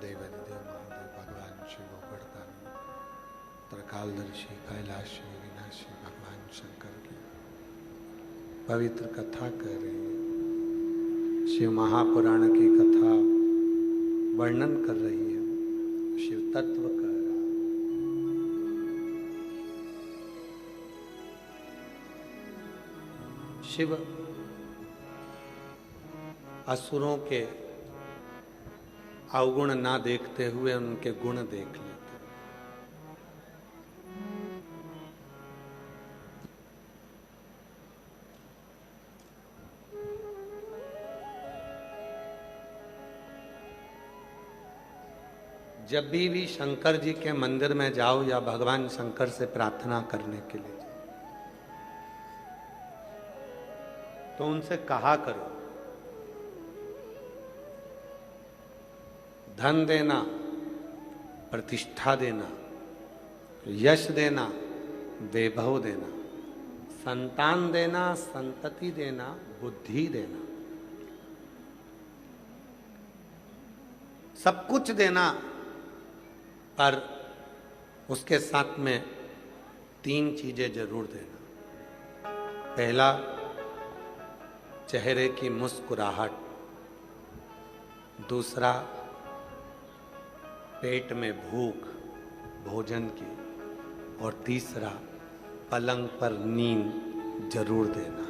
Speaker 1: देवादिदेव महादेव भगवान शिव गोवर्धन त्रिकालदर्शी कैलाशी विनाशी भगवान शंकर की पवित्र कथा कर रही है। शिव महापुराण की कथा वर्णन कर रही है, शिव तत्व कर रहा है। शिव असुरों के अवगुण ना देखते हुए उनके गुण देख लेते। जब भी शंकर जी के मंदिर में जाओ या भगवान शंकर से प्रार्थना करने के लिए जाओ, तो उनसे कहा करो, धन देना, प्रतिष्ठा देना, यश देना, वैभव देना, संतान देना, संतति देना, बुद्धि देना, सब कुछ देना, पर उसके साथ में 3 चीजें जरूर देना। पहला, चेहरे की मुस्कुराहट। दूसरा, पेट में भूख भोजन की। और तीसरा, पलंग पर नींद जरूर देना।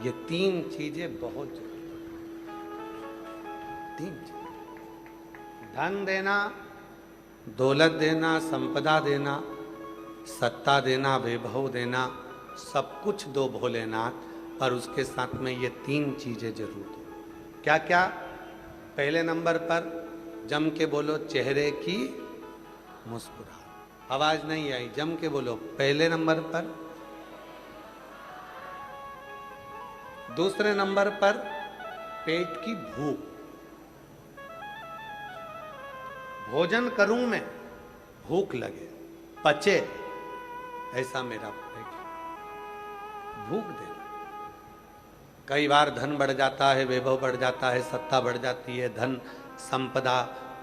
Speaker 1: ये 3 चीजें बहुत जरूरी। 3 चीजें, धन देना, दौलत देना, संपदा देना, सत्ता देना, वैभव देना, सब कुछ दो भोलेनाथ, पर उसके साथ में ये 3 चीजें जरूर दो। क्या क्या? पहले नंबर पर जम के बोलो, चेहरे की मुस्कुराहट। आवाज नहीं आई, जम के बोलो। पहले नंबर पर। दूसरे नंबर पर पेट की भूख। भोजन करूं मैं, भूख लगे, पचे, ऐसा मेरा पेट, भूख देना। कई बार धन बढ़ जाता है, वैभव बढ़ जाता है, सत्ता बढ़ जाती है, धन, संपदा,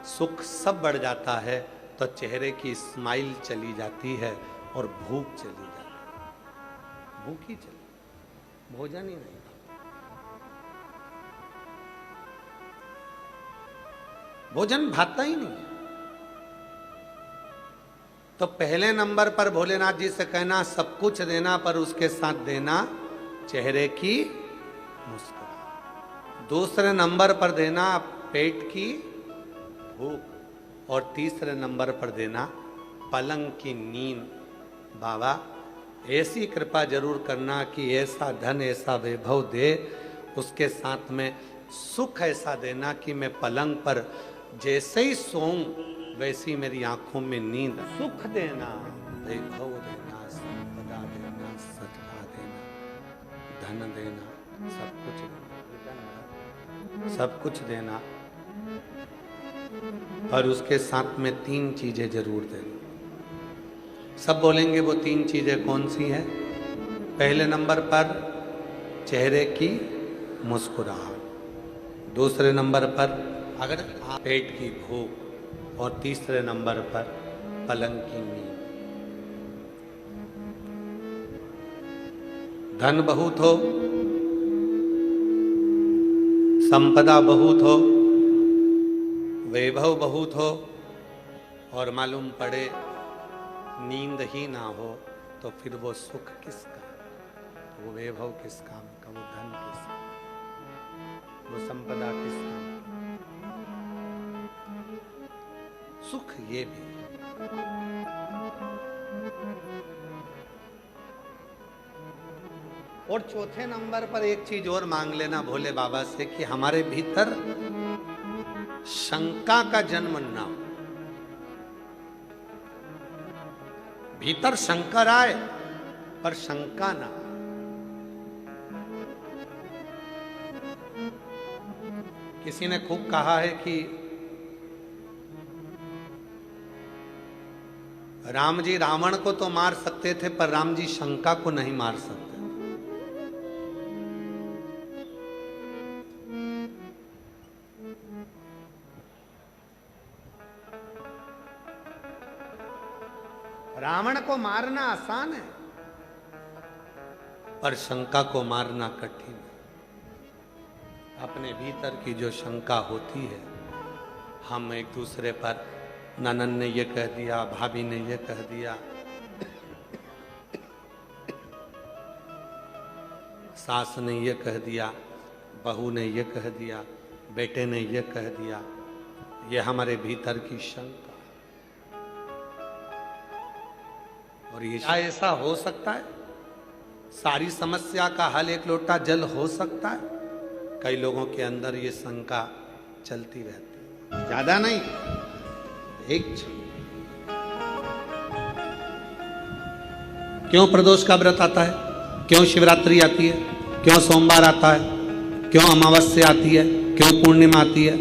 Speaker 1: सुख सब बढ़ जाता है, तो चेहरे की स्माइल चली जाती है और भूख चली जाती है। भूख ही चली, भोजन ही नहीं। भोजन भाता ही नहीं। तो पहले नंबर पर भोलेनाथ जी से कहना, सब कुछ देना, पर उसके साथ देना चेहरे की मुस्कुराहट। दूसरे नंबर पर देना पेट की भूख। और तीसरे नंबर पर देना पलंग की नींद। बाबा, ऐसी कृपा जरूर करना कि ऐसा धन, ऐसा वैभव दे, उसके साथ में सुख ऐसा देना कि मैं पलंग पर जैसे ही सोऊं वैसी मेरी आंखों में नींद। सुख देना, वैभव देना, संपदा देना, सत्ता देना, धन देना, सब कुछ देना, सब कुछ देना, पर उसके साथ में 3 चीजें जरूर देना। सब बोलेंगे वो 3 चीजें कौन सी हैं? पहले नंबर पर चेहरे की मुस्कुराहट। दूसरे नंबर पर अगर पेट की भूख। और तीसरे नंबर पर पलंग की नींद। धन बहुत हो, संपदा बहुत हो, वैभव बहुत हो, और मालूम पड़े नींद ही ना हो, तो फिर वो सुख किसका, वो वैभव किस काम का, वो धन किस काम, वो संपदा किस काम। सुख ये भी। और चौथे नंबर पर एक चीज और मांग लेना भोले बाबा से कि हमारे भीतर शंका का जन्म ना हो। भीतर शंकर आए पर शंका ना। किसी ने खूब कहा है कि राम जी रावण को तो मार सकते थे, पर राम जी शंका को नहीं मार सकते। रावण को मारना आसान है, पर शंका को मारना कठिन है। अपने भीतर की जो शंका होती है, हम एक दूसरे पर, ननन ने ये कह दिया, भाभी ने ये कह दिया, सास ने ये कह दिया, बहू ने ये कह दिया, बेटे ने ये कह दिया, ये हमारे भीतर की शंका। और ये क्या ऐसा हो सकता है? सारी समस्या का हल एक लोटा जल हो सकता है? कई लोगों के अंदर ये शंका चलती रहती है, ज्यादा नहीं, एक क्षण। क्यों प्रदोष का व्रत आता है, क्यों शिवरात्रि आती है, क्यों सोमवार आता है, क्यों अमावस्या आती है, क्यों पूर्णिमा आती है?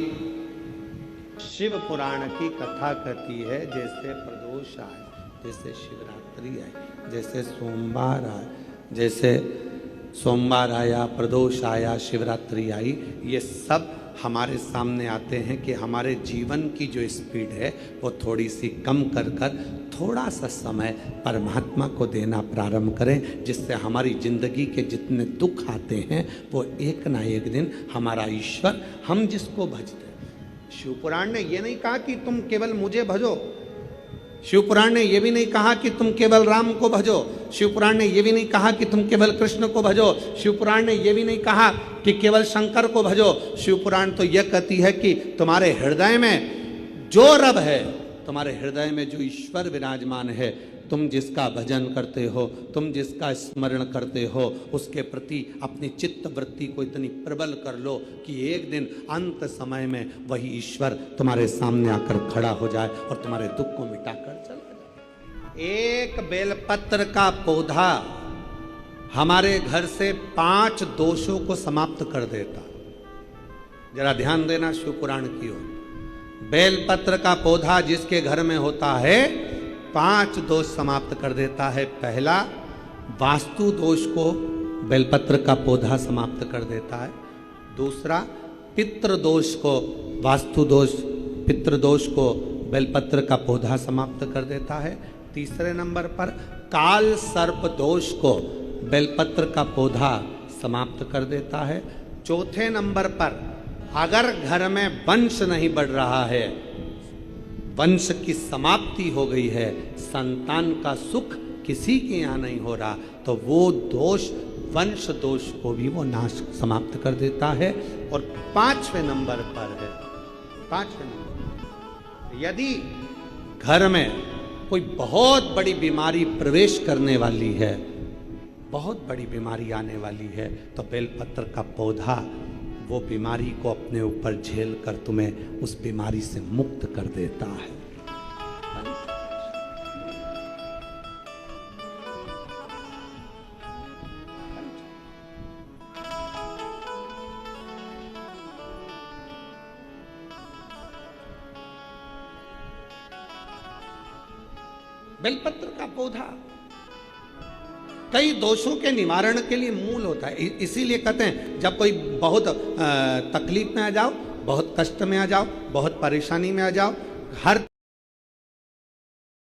Speaker 1: शिव पुराण की कथा कहती है जैसे प्रदोष आए, जैसे शिवरात्रि आई, जैसे सोमवार आए, जैसे सोमवार आया, प्रदोष आया, शिवरात्रि आई, ये सब हमारे सामने आते हैं कि हमारे जीवन की जो स्पीड है वो थोड़ी सी कम कर कर थोड़ा सा समय परमात्मा को देना प्रारंभ करें, जिससे हमारी जिंदगी के जितने दुख आते हैं वो एक ना एक दिन हमारा ईश्वर, हम जिसको भजते हैं। शिवपुराण ने ये नहीं कहा कि तुम केवल मुझे भजो, शिवपुराण ने यह भी नहीं कहा कि तुम केवल राम को भजो, शिवपुराण ने यह भी नहीं कहा कि तुम केवल कृष्ण को भजो, शिवपुराण ने यह भी नहीं कहा कि केवल शंकर को भजो। शिवपुराण तो यह कहती है कि तुम्हारे हृदय में जो रब है, तुम्हारे हृदय में जो ईश्वर विराजमान है, तुम जिसका भजन करते हो, तुम जिसका स्मरण करते हो, उसके प्रति अपनी चित्त वृत्ति को इतनी प्रबल कर लो कि एक दिन अंत समय में वही ईश्वर तुम्हारे सामने आकर खड़ा हो जाए और तुम्हारे दुख को मिटाकर चला जाए। एक बेलपत्र का पौधा हमारे घर से 5 दोषों को समाप्त कर देता। जरा ध्यान देना शिव पुराण की ओर। बेलपत्र का पौधा जिसके घर में होता है 5 दोष समाप्त कर देता है। पहला, वास्तु दोष को बेलपत्र का पौधा समाप्त कर देता है। दूसरा, पितृ दोष को, वास्तु दोष, पितृ दोष को बेलपत्र का पौधा समाप्त कर देता है। तीसरे नंबर पर काल सर्प दोष को बेलपत्र का पौधा समाप्त कर देता है। चौथे नंबर पर अगर घर में वंश नहीं बढ़ रहा है, वंश की समाप्ति हो गई है, संतान का सुख किसी के यहाँ नहीं हो रहा, तो वो दोष, वंश दोष को भी वो नाश समाप्त कर देता है। और 5वें नंबर पर है, 5वें नंबर, यदि घर में कोई बहुत बड़ी बीमारी प्रवेश करने वाली है, बहुत बड़ी बीमारी आने वाली है, तो बेलपत्र का पौधा वो बीमारी को अपने ऊपर झेल कर तुम्हें उस बीमारी से मुक्त कर देता है। बेलपत्र का पौधा कई दोषों के निवारण के लिए मूल होता है। इसीलिए कहते हैं जब कोई बहुत तकलीफ में आ जाओ, बहुत कष्ट में आ जाओ, बहुत परेशानी में आ जाओ, हर